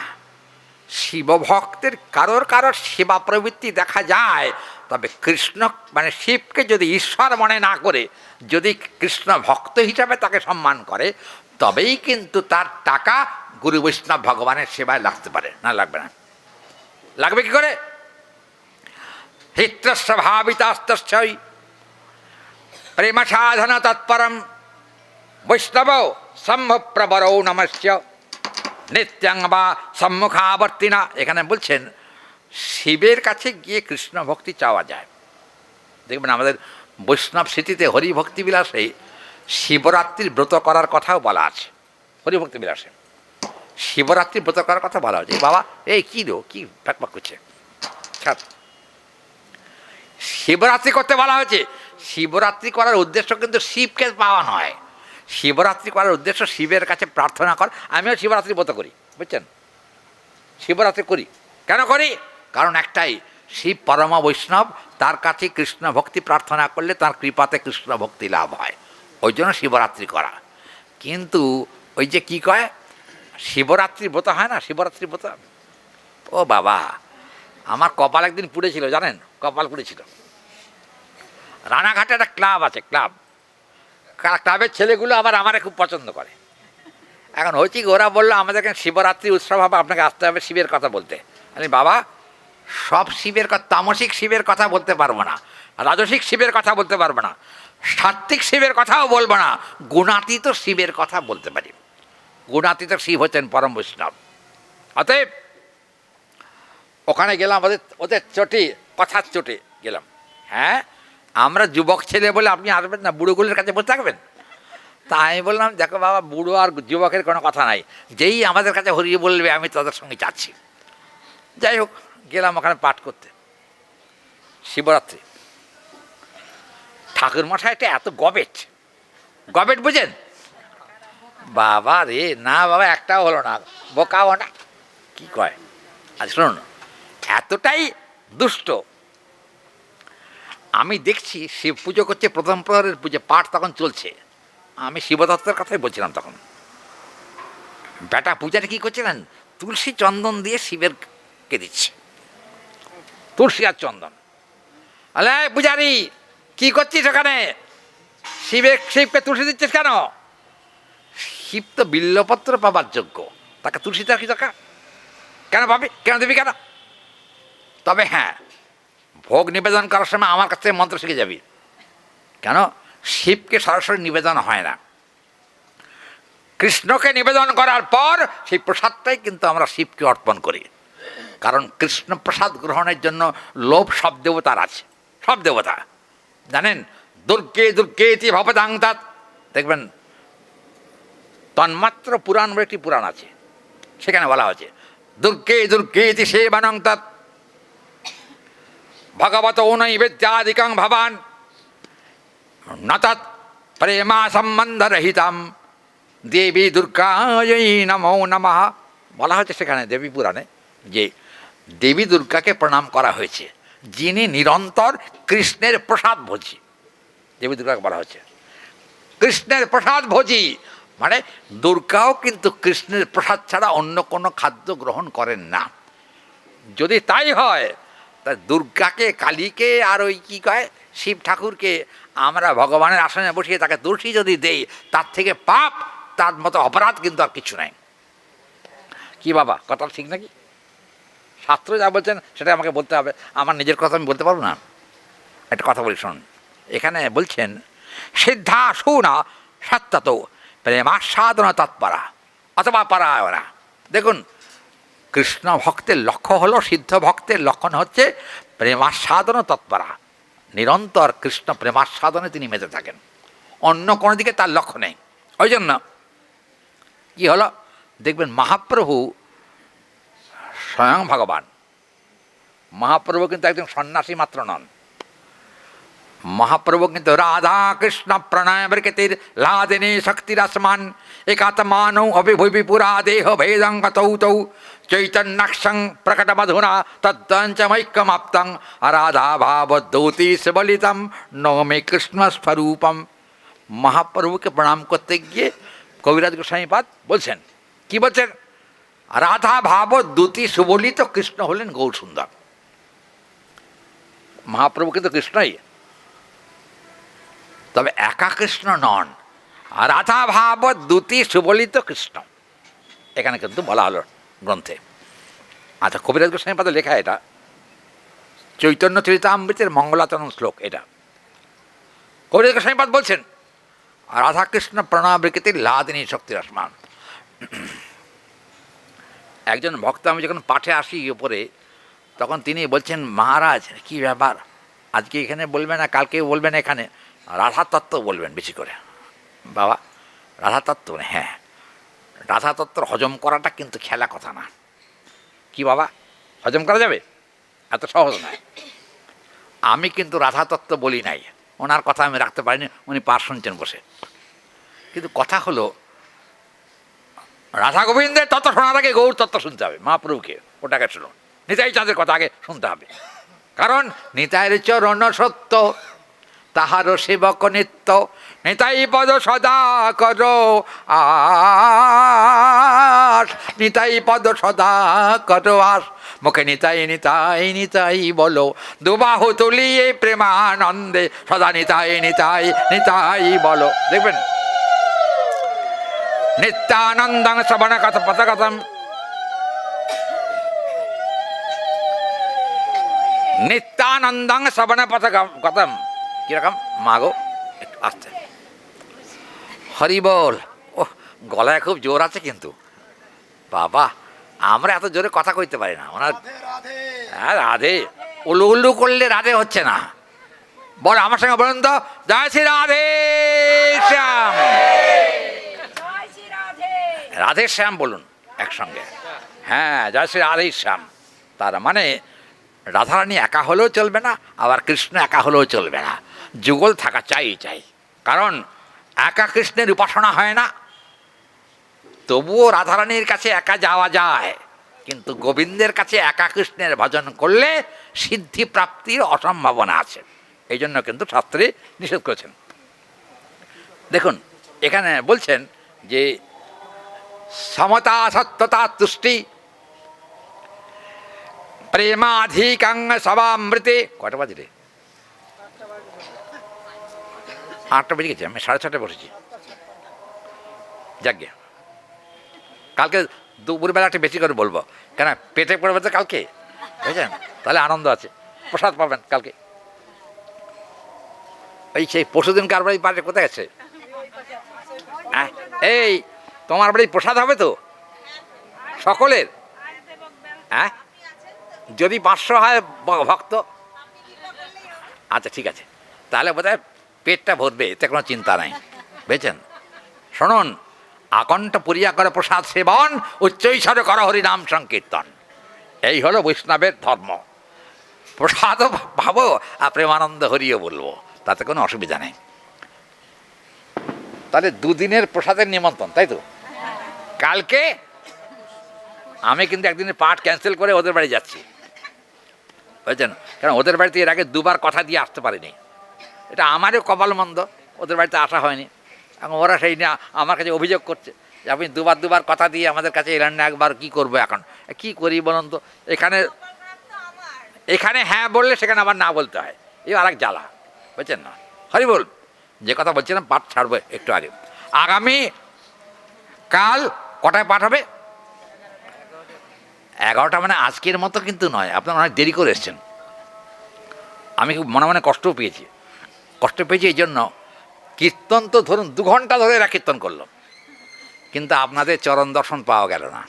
শিব ভক্তের কারোর কারোর সেবা প্রবৃত্তি দেখা যায়। তবে কৃষ্ণ মানে শিবকে যদি ঈশ্বর মনে না করে যদি কৃষ্ণ ভক্ত হিসাবে তাকে সম্মান করে, তবেই কিন্তু তার টাকা গুরু বৈষ্ণব ভগবানের সেবায় লাগতে পারে, না লাগবে না। লাগবে কি করে? হিত্রস্য ভাবিতাস্তস্যই প্রেম সাধন তৎপরম বৈষ্ণব সম্ভপ্রবরৌ নমস্য নিত্যাং বা সম্মুখাবর্তিনা। এখানে বলছেন শিবের কাছে গিয়ে কৃষ্ণ ভক্তি চাওয়া যায়। দেখবেন আমাদের বৈষ্ণব স্মৃতিতে হরিভক্তি বিলাসে শিবরাত্রির ব্রত করার কথাও বলা আছে। হরিভক্তি বিলাসে শিবরাত্রির ব্রত করার কথা বলা হচ্ছে। বাবা এই কী লো, কী প্যাকপাক করছে? শিবরাত্রি করতে বলা হয়েছে। শিবরাত্রি করার উদ্দেশ্য কিন্তু শিবকে পাওয়া নয়, শিবরাত্রি করার উদ্দেশ্য শিবের কাছে প্রার্থনা কর। আমিও শিবরাত্রি ব্রত করি, বুঝছেন? শিবরাত্রি করি কেন করি? কারণ একটাই, শিব পরম বৈষ্ণব, তার কাছে কৃষ্ণ ভক্তি প্রার্থনা করলে তার কৃপাতে কৃষ্ণ ভক্তি লাভ হয়, ওই জন্য শিবরাত্রি করা। কিন্তু ওই যে কি কয় শিবরাত্রি ব্রত হয় না, শিবরাত্রি ব্রত ও বাবা, আমার কপাল একদিন পুড়েছিল, জানেন, কপাল পুড়েছিল। রানাঘাটে একটা ক্লাব আছে, ক্লাবের ছেলেগুলো আবার আমারে খুব পছন্দ করে। এখন হয়েছি কি, ওরা বললো আমাদের এখানে শিবরাত্রি উৎসব হবে, আপনাকে আসতে হবে শিবের কথা বলতে। আমি বাবা, সব শিবের কথা, তামসিক শিবের কথা বলতে পারবো না, রাজসিক শিবের কথা বলতে পারবো না, সাত্ত্বিক শিবের কথাও বলবো না, গুণাতীত শিবের কথা বলতে পারি। গুণাতীত শিব হচ্ছেন পরম বৈষ্ণব। অতএব ওখানে গেলাম, ওদের চটি, কথার চটে গেলাম। হ্যাঁ, আমরা যুবক ছেলে বলে আপনি আসবেন না, বুড়োগুলোর কাছে বসে থাকবেন? তা আমি বললাম, দেখো বাবা, বুড়ো আর যুবকের কোনো কথা নাই, যেই আমাদের কাছে হরিয়ে বলবে আমি তাদের সঙ্গে যাচ্ছি। যাই হোক, গেলাম ওখানে পাঠ করতে, শিবরাত্রি। ঠাকুরমশাইটা এত গবেট বুঝেন বাবা রে, না বাবা একটাও হলো না, বোকাও না, কি কয়। আচ্ছা শুনুন, এতটাই দুষ্ট। আমি দেখছি শিব পুজো করছে, প্রথম প্রহরের পুজো পাঠ তখন চলছে, আমি শিবদত্তের কথাই বলছিলাম তখন। বেটা পূজাটা কী করছিলেন, তুলসী চন্দন দিয়ে শিবেরকে দিচ্ছে, তুলসী আর চন্দন। আলে পূজারি, কী করছিস ওখানে, শিবকে তুলসী দিচ্ছিস কেন? শিব তো বিল্লপত্র পাবার যোগ্য, তাকে তুলসী দেওয়ার কি দরকার? কেন পাবি, কেন দিবি কেন? তবে হ্যাঁ, ভোগ নিবেদন করার সময় আমার কাছ থেকে মন্ত্র শিখে যাবি। কেন? শিবকে সরাসরি নিবেদন হয় না, কৃষ্ণকে নিবেদন করার পর সেই প্রসাদটাই কিন্তু আমরা শিবকে অর্পণ করি। কারণ কৃষ্ণ প্রসাদ গ্রহণের জন্য লোভ সব দেবতার আছে, সব দেবতা জানেন। দুর্গে দুর্গেতি ভবদাং তাৎ, দেখবেন তন্মাত্র পুরাণ বলে একটি পুরাণ আছে, সেখানে বলা হয়েছে দুর্গে দুর্গেতি সেবানং তৎ ভগবত নৈবেদ্যাদিকং ভবান ন তৎ প্রেমা সম্বন্ধ রহিতম দেবী দুর্গায় নমো নমঃ। বলা হয়েছে সেখানে দেবী পুরাণে যে দেবী দুর্গাকে প্রণাম করা হয়েছে, যিনি নিরন্তর কৃষ্ণের প্রসাদ ভোজী। দেবী দুর্গাকে বলা হয়েছে কৃষ্ণের প্রসাদ ভোজী, মানে দুর্গাও কিন্তু কৃষ্ণের প্রসাদ ছাড়া অন্য কোনো খাদ্য গ্রহণ করেন না। যদি তাই হয়, তা দুর্গাকে, কালীকে আর ওই কী কয় শিব ঠাকুরকে আমরা ভগবানের আসনে বসিয়ে তাকে তুলসী যদি দেই, তার থেকে পাপ, তার মতো অপরাধ কিন্তু আর কিছু নাই। কি বাবা, কথা ঠিক নাকি? শাস্ত্র যা বলছেন সেটা আমাকে বলতে হবে, আমার নিজের কথা আমি বলতে পারবো না। একটা কথা বলি শোন, এখানে বলছেন সিদ্ধা সুনা সত্যত প্রেমাস্বাদন তৎপরা অথবা পরায়ণা। দেখুন, কৃষ্ণ ভক্তের লক্ষ্য হলো, সিদ্ধ ভক্তের লক্ষণ হচ্ছে প্রেমাস্বাদন তৎপরা, নিরন্তর কৃষ্ণ প্রেমাস্বাদনে তিনি মেতে থাকেন, অন্য কোনো দিকে তার লক্ষ্য নেই। ওই জন্য কী হলো, দেখবেন মহাপ্রভু স্বয়ং ভগবান, মহাপ্রভু কিন্তু একজন সন্ন্যাসী মাত্র নন। মহাপ্রভু কিন্তু রাধা কৃষ্ণ প্রণয় বৃকতির লাদিনী শক্তিরসমান একাত্মানৌ অভিভূমি পুরা দেহ ভেদং গতৌ তৌ চৈতন্যাক্ষং প্রকট মধুনা তদ্দঞ্চমৈক্যমাপ্তং রাধা ভাবদ্যৌতি সুবলিতম নমে কৃষ্ণ স্বরূপম। মহাপ্রভুকে প্রণাম করতে গিয়ে কবিরাজ গোস্বামীপাদ বলছেন, কি বলছেন? রাধা ভাব দ্যুতি সুবলিত কৃষ্ণ হলেন গৌর সুন্দর। মহাপ্রভু কিন্তু কৃষ্ণই, তবে একা কৃষ্ণ নন, রাধা ভাব দ্যুতি সুবলিত কৃষ্ণ, এখানে কিন্তু বলা হলো গ্রন্থে। আচ্ছা, কবিরাজ গোস্বামীপাদে লেখা, এটা চৈতন্য চরিতামৃতের মঙ্গলাচরণ শ্লোক। এটা কবিরাজ গোস্বামীপাদ বলছেন রাধাকৃষ্ণ প্রণাবৃকৃতির লাদিনী শক্তিরসমান। একজন ভক্ত, আমি যখন পাঠে আসি উপরে, তখন তিনি বলছেন, মহারাজ কি ব্যাপার, আজকে এখানে বলবেন না, কালকে বলবেন এখানে রাধা তত্ত্ব বলবেন বেশি করে। বাবা, রাধা তত্ত্ব? হ্যাঁ, রাধা তত্ত্ব হজম করাটা কিন্তু খেলা কথা না। কি বাবা, হজম করা যাবে? এত সহজ নয়। আমি কিন্তু রাধা তত্ত্ব বলি নাই, ওনার কথা আমি রাখতে পারিনি, উনি পাঠ শুনছেন বসে। কিন্তু কথা হলো, রাধা গোবিন্দের তত্ত্ব শোনার আগে গৌর তত্ত্ব শুনতে হবে, মহাপ্রভুকে ওটাকে শুনুন। নিতাই চাঁদের কথা আগে শুনতে হবে, কারণ নিতাইয়ের চরণ সত্য তাহারও সেবক নিত্য, নিতাই পদ সদা করো আস, নিতাই পদ সদা করো আস, মুখে নিতাই নিতাই নিতাই বলো, দুবাহু তুলিয়ে প্রেমানন্দে সদা নিতাই নিতাই নিতাই বলো। দেখবেন নিত্যানন্দং শ্রবণ কথা পথগতম, নিত্যানন্দং শ্রবণ পথগতম। কিরকম মাগো, একটু আসতে, হরি বল। ও গলায় খুব জোর আছে কিন্তু বাবা, আমরা এত জোরে কথা কইতে পারি না। ওনার হ্যাঁ রাধে, উল্লু উল্লু করলে রাধে হচ্ছে না। বল আমার সঙ্গে বলুন তো, জয় শ্রী রাধে শ্যাম, রাধে শ্যাম বলুন একসঙ্গে। হ্যাঁ, জয় শ্রী রাধে শ্যাম। তার মানে রাধারানী একা হলেও চলবে না, আবার কৃষ্ণ একা হলেও চলবে না, যুগল থাকা চাই চাই। কারণ একা কৃষ্ণের উপাসনা হয় না, তবুও রাধারানীর কাছে একা যাওয়া যায়, কিন্তু গোবিন্দের কাছে একা কৃষ্ণের ভজন করলে সিদ্ধি প্রাপ্তির অসম্ভাবনা আছে। এই জন্য কিন্তু শাস্ত্রে নিষেধ করেছেন। দেখুন এখানে বলছেন যে সমতা সত্যতা তুষ্টি প্রেমাধিকাং সবামৃতে। কটা বাজে রে? 8টা বেজে গেছে, আমি 6:30 বসেছি। যাক গে, কালকে দুপুরবেলা একটু বেশি করে বলবো, কেন পেটে পড়বে তো কালকে, বুঝলেন? তাহলে আনন্দ আছে, প্রসাদ পাবেন কালকে। এই সেই পরশুদিন কার বাড়ি পাশে কোথায় গেছে? এই তোমার বাড়ি প্রসাদ হবে তো সকলের? হ্যাঁ, যদি 500 হয় ভক্ত, আচ্ছা ঠিক আছে, তাহলে বোধহয় পেটটা ভরবে, এতে কোনো চিন্তা নাই, বুঝছেন? শুনুন, আকণ্ঠ পুরিয়া করে প্রসাদ সেবন, উচ্চৈস্বরে কর হরিনাম সংকীর্তন, এই হলো বৈষ্ণবের ধর্ম। প্রসাদও ভাবো আর প্রেমানন্দ হরিও বলবো, তাতে কোনো অসুবিধা নেই। তাহলে দুদিনের প্রসাদের নিমন্ত্রণ, তাই তো? কালকে আমি কিন্তু একদিনের পাঠ ক্যান্সেল করে ওদের বাড়ি যাচ্ছি, বুঝছেন? কারণ ওদের বাড়িতে এর আগে 2বার কথা দিয়ে আসতে পারিনি, এটা আমারও কপাল মন্দ, ওদের বাড়িতে আসা হয়নি। এখন ওরা সেই না আমার কাছে অভিযোগ করছে যে আপনি 2বার কথা দিয়ে আমাদের কাছে এলেন না একবার, কী করবো এখন? কী করি বলুন তো? এখানে হ্যাঁ বললে সেখানে আবার না বলতে হয়, এই আর এক জ্বালা, বুঝছেন না? হরি বল। যে কথা বলছিলাম, পাঠ ছাড়বো একটু আগে। আগামী কাল কটায় পাঠ হবে? 11টা, মানে আজকের মতো কিন্তু নয়, আপনারা অনেক দেরি করে এসছেন। আমি খুব মনে মনে কষ্ট পেয়েছি এই জন্য। কীর্তন তো ধরুন 2 ঘন্টা ধরে এরা কীর্তন করলো, কিন্তু আপনাদের চরণ দর্শন পাওয়া গেল না,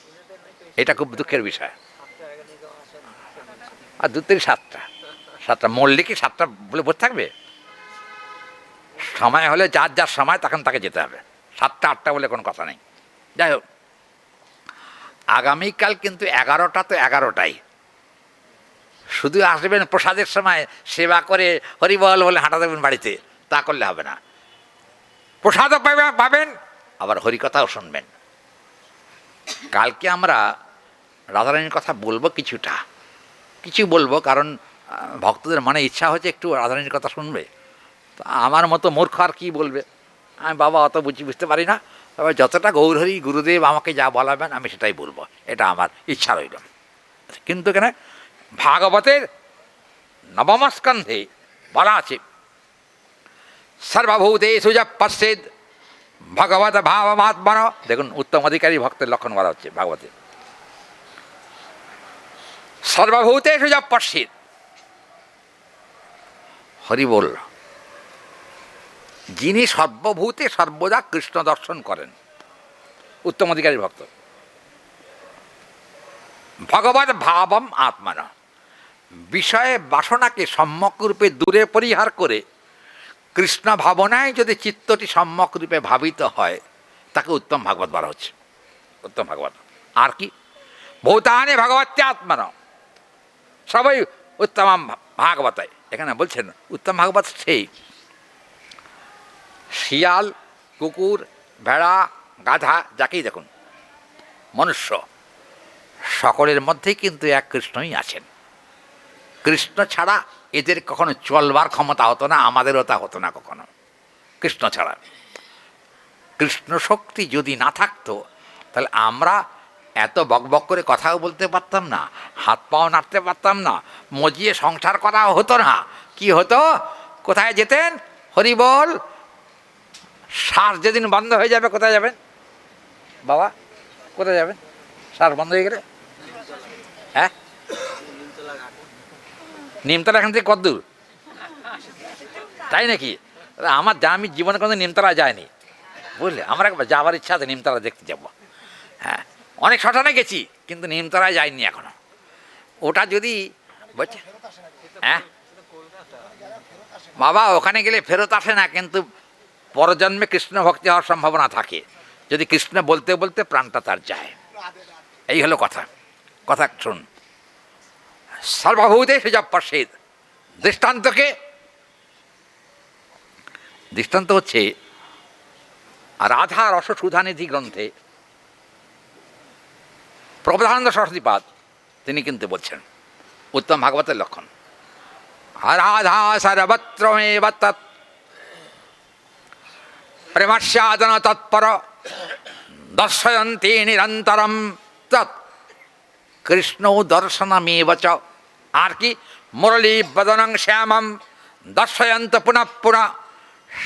এটা খুব দুঃখের বিষয়। আর 2 থেকে 7টা মল্লিকই 7টা বলে বসে থাকবে? সময় হলে যার যার সময় তখন তাকে যেতে হবে, 7টা 8টা বলে কোনো কথা নেই। যাই হোক, আগামীকাল কিন্তু 11টা তো 11টাই, শুধু আসবেন প্রসাদের সময় সেবা করে হরিবল বলে হাঁটা দেবেন বাড়িতে, তা করলে হবে না। প্রসাদও পাবেন, আবার হরিকথাও শুনবেন। কালকে আমরা রাধারানীর কথা বলবো, কিছু বলবো, কারণ ভক্তদের মনে ইচ্ছা হচ্ছে একটু রাধারানীর কথা শুনবে। তো আমার মতো মূর্খ আর কী বলবে? আমি বাবা অত বুঝতে পারি না, তবে যতটা গৌরহরি গুরুদেব আমাকে যা বলাবেন আমি সেটাই বলবো, এটা আমার ইচ্ছা রইল। কিন্তু এখানে ভাগবতের 9ম স্কন্ধে বলা আছে, সর্বভূতেষু যঃ পশ্যেদ ভগবত ভাবমাত্মনঃ। দেখুন, উত্তম অধিকারী ভক্তের লক্ষণ বলা হচ্ছে ভাগবতে। সর্বভূতেষু যঃ পশ্যেদ, হরি বল। যিনি সর্বভূতে সর্বদা কৃষ্ণ দর্শন করেন, উত্তম অধিকারী ভক্ত। ভগবত ভাবম আত্মন, বিষয়ে বাসনাকে সম্যকরূপে দূরে পরিহার করে কৃষ্ণ ভাবনায় যদি চিত্তটি সম্যকরূপে ভাবিত হয়, তাকে উত্তম ভাগবত বলা হচ্ছে, উত্তম ভাগবত। আর কি? ভূতানি ভগবত্যাত্মন, সবাই উত্তম ভাগবত। এখানে বলছেন উত্তম ভাগবত সেই শিয়াল, কুকুর, ভেড়া, গাধা, যাকেই দেখুন, মনুষ্য, সকলের মধ্যেই কিন্তু এক কৃষ্ণই আছেন। কৃষ্ণ ছাড়া এদের কখনো চলবার ক্ষমতা হতো না, আমাদেরও তা হতো না কখনো কৃষ্ণ ছাড়া। কৃষ্ণ শক্তি যদি না থাকতো তাহলে আমরা এত বকবক করে কথাও বলতে পারতাম না, হাত পাও নাড়তে পারতাম না, মজিয়ে সংসার করাও হতো না। কি হতো? কোথায় যেতেন? হরি বল। শ্বাস যেদিন বন্ধ হয়ে যাবে কোথায় যাবেন বাবা? কোথায় যাবেন শ্বাস বন্ধ হয়ে গেলে? হ্যাঁ, নিমতলা এখান থেকে কত দূর? তাই নাকি? আমি জীবনে কোনো নিমতলা যাইনি, বুঝলে। আমার একবার যাওয়ার ইচ্ছা আছে, নিমতলা দেখতে যাব। হ্যাঁ, অনেক শ্মশানে গেছি কিন্তু নিমতলায় যাইনি এখনো। ওটা যদি বলছে, হ্যাঁ বাবা, ওখানে গেলে ফেরত আসে না, কিন্তু পরজন্মে কৃষ্ণ ভক্তি হওয়ার সম্ভাবনা থাকে, যদি কৃষ্ণ বলতে বলতে প্রাণটা তার যায়। এই হলো কথা। কথা শুন, সর্বভূতেষু যঃ পশ্যেৎ। দৃষ্টান্তকে, দৃষ্টান্ত হচ্ছে রাধা রসসুধানিধি গ্রন্থে প্রবধানন্দ সরস্বতীপাদ তিনি কিন্তু বলছেন উত্তম ভাগবতের লক্ষণ, রাধা সর্বত্রমেব তৎ প্রেমস্যাদন তৎপর দর্শয়ন্তি নিরন্তরম তৎ কৃষ্ণ দর্শনমেব চ। আর কি? মুরলী বদনং শ্যামম দর্শয়ন্ত পুনঃ পুনঃ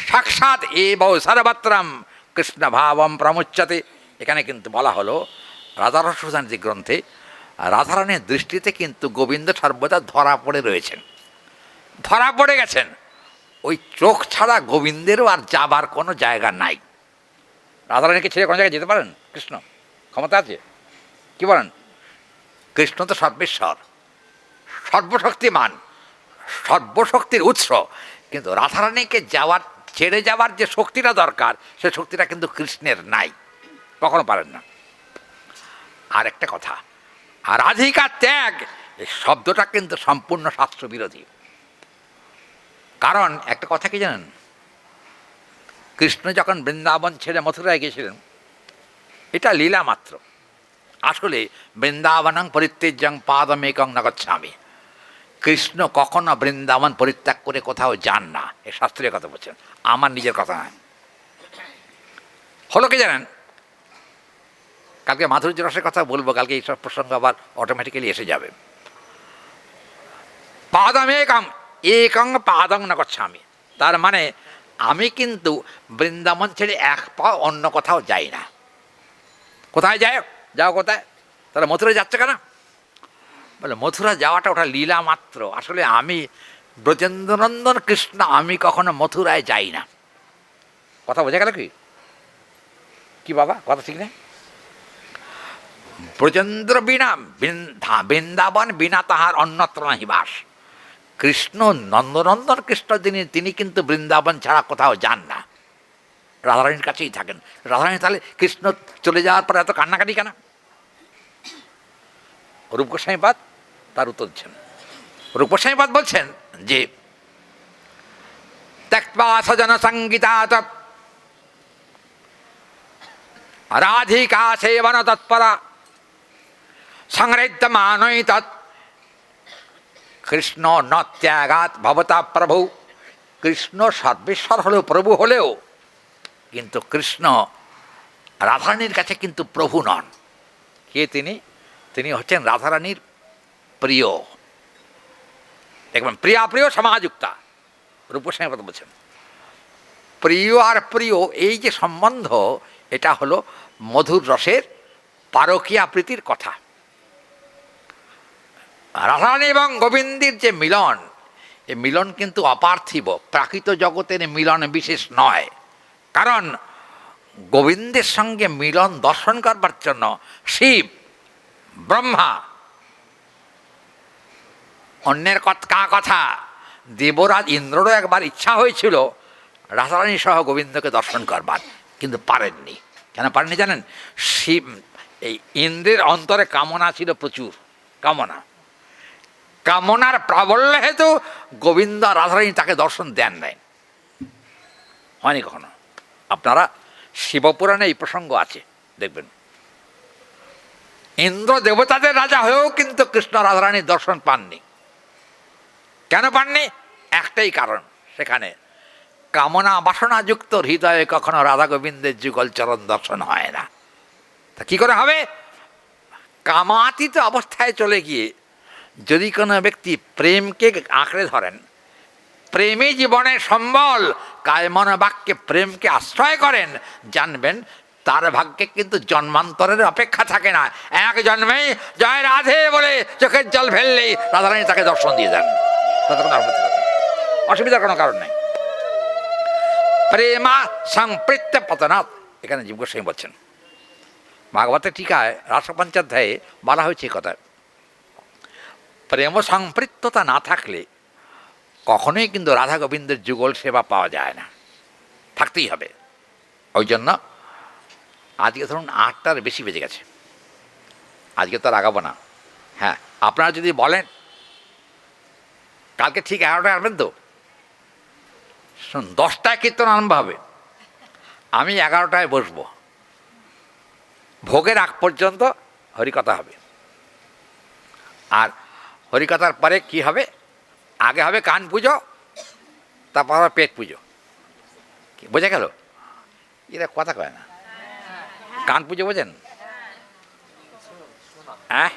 সাক্ষাৎ এব সর্বত্রম কৃষ্ণ ভাবম প্রমুচ্যতে। এখানে কিন্তু বলা হলো রাধারসসুধানিধি গ্রন্থে রাধারানীর দৃষ্টিতে কিন্তু গোবিন্দ সর্বদা ধরা পড়ে রয়েছেন, ধরা পড়ে গেছেন। ওই চোখ ছাড়া গোবিন্দেরও আর যাবার কোনো জায়গা নাই। রাধারানীকে ছেড়ে কোনো জায়গায় যেতে পারেন কৃষ্ণ? ক্ষমতা আছে? কি বলেন? কৃষ্ণ তো সর্বেশ্বর, সর্বশক্তিমান, সর্বশক্তির উৎস, কিন্তু রাধারানীকে ছেড়ে যাওয়ার যে শক্তিটা দরকার সে শক্তিটা কিন্তু কৃষ্ণের নাই, কখনো পারেন না। আর একটা কথা, আর রাধিকা ত্যাগ এই শব্দটা কিন্তু সম্পূর্ণ শাস্ত্রবিরোধী। কারণ একটা কথা কি জানেন, কৃষ্ণ যখন বৃন্দাবন ছেড়ে মথুরায় গিয়েছিলেন এটা লীলা মাত্র। আসলে বৃন্দাবনং পরিত্যজ্যং পাদমেকং ন গচ্ছামি। কৃষ্ণ কখনো বৃন্দাবন পরিত্যাগ করে কোথাও যান না, এ শাস্ত্রীয় কথা বলছেন, আমার নিজের কথা নয়। হলো কি জানেন, কালকে মাধুর্য রসের কথা বলবো, কালকে এইসব প্রসঙ্গ আবার অটোমেটিক্যালি এসে যাবে। পাদমেকং একং পাদং ন গচ্ছামি, তার মানে আমি কিন্তু বৃন্দাবন ছেড়ে এক পা অন্য কোথাও যাই না। কোথায় যায়? যাও কোথায়? তাহলে মথুরা যাচ্ছে কেন? বলে মথুরা যাওয়াটা ওটা লীলা মাত্র। আসলে আমি ব্রজেন্দ্রনন্দন কৃষ্ণ, আমি কখনো মথুরায় যাই না। কথা বোঝা গেল কি? কি বাবা, কথা ঠিক নেই? ব্রজেন্দ্র বিনা বৃন্দাবন বিনা তাহার অন্যত্র নাহি বাস। কৃষ্ণ নন্দনন্দন কৃষ্ণ তিনি কিন্তু বৃন্দাবন ছাড়া কোথাও যান না, রাধারানীর কাছেই থাকেন। রাধারানী তাহলে কৃষ্ণ চলে যাওয়ার পরে এত কান্নাকাটি কেন? রূপ গোস্বামীপাদ তার উত্তর দিচ্ছেন। রূপ গোস্বামীপাদ বলছেন যে ত্যক্ত্বা সজন সঙ্গীতাৎ রাধিকা সেবন তৎপরা সংহৃত্যমানৈ তৎ কৃষ্ণ ন ত্যাগাৎ ভবতা প্রভু। কৃষ্ণ সর্বেশ্বর হলেও, প্রভু হলেও, কিন্তু কৃষ্ণ রাধারানীর কাছে কিন্তু প্রভু নন। কে তিনি? তিনি হচ্ছেন রাধারানীর প্রিয়, দেখবেন প্রিয়া প্রিয় সমাযুক্তা। রূপস্বামী কথা বলছেন প্রিয় আর প্রিয় এই যে সম্বন্ধ, এটা হলো মধুর রসের পারকীয়া প্রীতির কথা। রাধারানী এবং গোবিন্দের যে মিলন, এই মিলন কিন্তু অপার্থিব, প্রাকৃত জগতের মিলন বিশেষ নয়। কারণ গোবিন্দের সঙ্গে মিলন দর্শন করবার জন্য শিব, ব্রহ্মা, অন্যের কথা দেবরাজ ইন্দ্ররও একবার ইচ্ছা হয়েছিল রাধারানী সহ গোবিন্দকে দর্শন করবার, কিন্তু পারেননি। কেন পারেননি জানেন? শিব, এই ইন্দ্রের অন্তরে কামনা ছিল, প্রচুর কামনা। কামনার প্রাবল্য হেতু গোবিন্দ রাধারানী তাকে দর্শন দেন নাই, হয়নি কখনো। আপনারা শিবপুরাণে এই প্রসঙ্গ আছে, দেখবেন। ইন্দ্র দেবতাদের রাজা হয়েও কিন্তু কৃষ্ণ রাধারানীর দর্শন পাননি। কেন পাননি? একটাই কারণ, সেখানে কামনা বাসনাযুক্ত হৃদয়ে কখনো রাধা গোবিন্দের যুগল চরণ দর্শন হয় না। তা কী করে হবে? কামাতীত অবস্থায় চলে গিয়ে যদি কোনো ব্যক্তি প্রেমকে আঁকড়ে ধরেন, প্রেমী জীবনের সম্বল, কায়মন বাক্যে প্রেমকে আশ্রয় করেন, জানবেন তার ভাগ্যে কিন্তু জন্মান্তরের অপেক্ষা থাকে না। এক জন্মেই জয় রাধে বলে চোখের জল ফেললেই রাধারানী তাকে দর্শন দিয়ে দেন, তাতে কোনো অসুবিধার কোনো কারণ নেই। প্রেমা সংপৃত্ত পতনাৎ, এখানে জীব গোস্বামী বলছেন। ভাগবতের টিকায় রাসপঞ্চাধ্যায়ে বলা হয়েছে কথা, প্রেম সংপৃক্ততা না থাকলে কখনোই কিন্তু রাধা গোবিন্দের যুগল সেবা পাওয়া যায় না, থাকতেই হবে। ওই জন্য আজকে ধরুন 8টার বেশি বেজে গেছে, আজকে তো আর আগাবো না। হ্যাঁ, আপনারা যদি বলেন কালকে ঠিক 11টায় আসবেন তো, শুন 10টায় কীর্তন আরম্ভ হবে, আমি 11টায় বসবো, ভোগের আগ পর্যন্ত হরিকথা হবে। আর হরিকথার পরে কি হবে? আগে হবে কান পুজো, তারপর হবে পেট পুজো। বোঝা গেল? এরা কথা কয় না। কান পুজো বোঝেন? হ্যাঁ,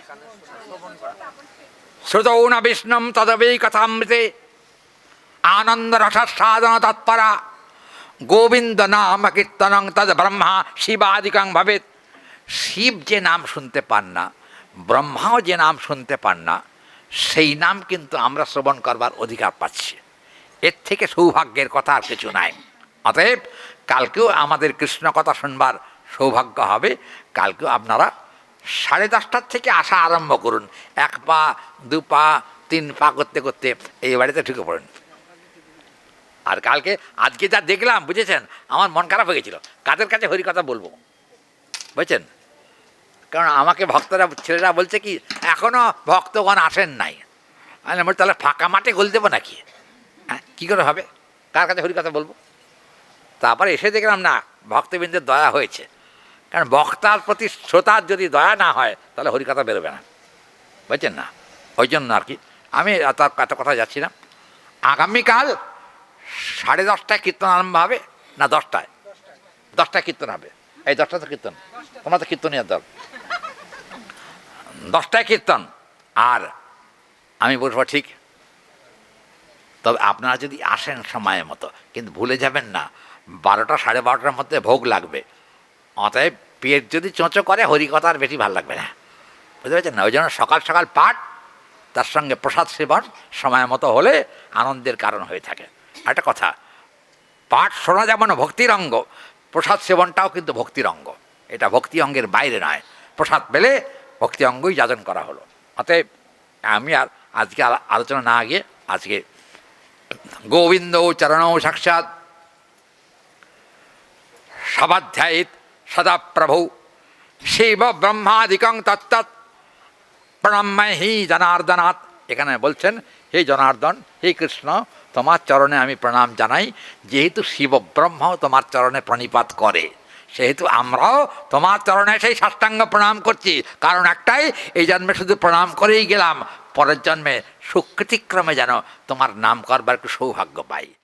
শ্রুতৌ না বিষ্ণুম তদবৈ কথামৃতে আনন্দ রসাস্বাদন তৎপরা গোবিন্দ নাম কীর্তনং তদ ব্রহ্মা শিবাদিকং ভবেৎ। শিব যে নাম শুনতে পান না, ব্রহ্মাও যে নাম শুনতে পান না, সেই নাম কিন্তু আমরা শ্রবণ করবার অধিকার পাচ্ছি। এর থেকে সৌভাগ্যের কথা আর কিছু নাই। অতএব কালকেও আমাদের কৃষ্ণ কথা শুনবার সৌভাগ্য হবে। কালকেও আপনারা 10:30টার থেকে আসা আরম্ভ করুন, 1 পা 2 পা 3 পা করতে করতে এই বাড়িতে ঢুকে পড়ুন। আর কালকে আজকে যা দেখলাম, বুঝেছেন, আমার মন খারাপ হয়ে গেছিলো। কাদের কাছে হরিকথা বলবো, বুঝছেন? কারণ আমাকে ভক্তরা, ছেলেরা বলছে কি এখনও ভক্তগণ আসেন নাই। আমি বলছি তাহলে ফাঁকা মাঠে গোল দেবো নাকি? হ্যাঁ, কী করে হবে? কার কাছে হরিকথা বলবো? তারপরে এসে দেখলাম না, ভক্তবৃন্দের দয়া হয়েছে। কারণ বক্তার প্রতি শ্রোতার যদি দয়া না হয় তাহলে হরিকথা বেরোবে না, বুঝছেন না? ওই জন্য আর কি আমি এত কথা যাচ্ছি না। আগামীকাল 10:30টায় কীর্তন আরম্ভ হবে না 10টায়? 10টায় কীর্তন হবে। এই 10টা তো কীর্তন, তোমরা তো কীর্তনীয় দল। 10টায় কীর্তন, আর আমি বলবো ঠিক। তবে আপনারা যদি আসেন সময় মতো, কিন্তু ভুলে যাবেন না 12টা 12:30টার মধ্যে ভোগ লাগবে। অতএব পেট যদি চোঁচো করে হরিকথা আর বেশি ভালো লাগবে না, বুঝতে পারছেন না? ওই জন্য সকাল সকাল পাঠ, তার সঙ্গে প্রসাদ সেবন সময় মতো হলে আনন্দের কারণ হয়ে থাকে। একটা কথা, পাঠ শোনা যেমন ভক্তির অঙ্গ, প্রসাদ সেবনটাও কিন্তু ভক্তির অঙ্গ। এটা ভক্তি অঙ্গের বাইরে নয়। প্রসাদ পেলে ভক্তি অঙ্গই যাজন করা হলো। অতএব আমি আর আজকে আলোচনা না গিয়ে আজকে গোবিন্দ চরণৌ সাক্ষাৎ সবাধ্যায়িত সদা প্রভু শিব ব্রহ্মাদিকং তত্তৎ প্রণম্য হি জনার্দনাথ। এখানে বলছেন, হে জনার্দন, হে কৃষ্ণ, তোমার চরণে আমি প্রণাম জানাই। যেহেতু শিব ব্রহ্মাও তোমার চরণে প্রণিপাত করে, সেহেতু আমরাও তোমার চরণে সেই সাষ্টাঙ্গ প্রণাম করছি। কারণ একটাই, এই জন্মে শুধু প্রণাম করেই গেলাম, পরের জন্মে সুকৃতিক্রমে যেন তোমার নাম করবার একটু সৌভাগ্য পাই।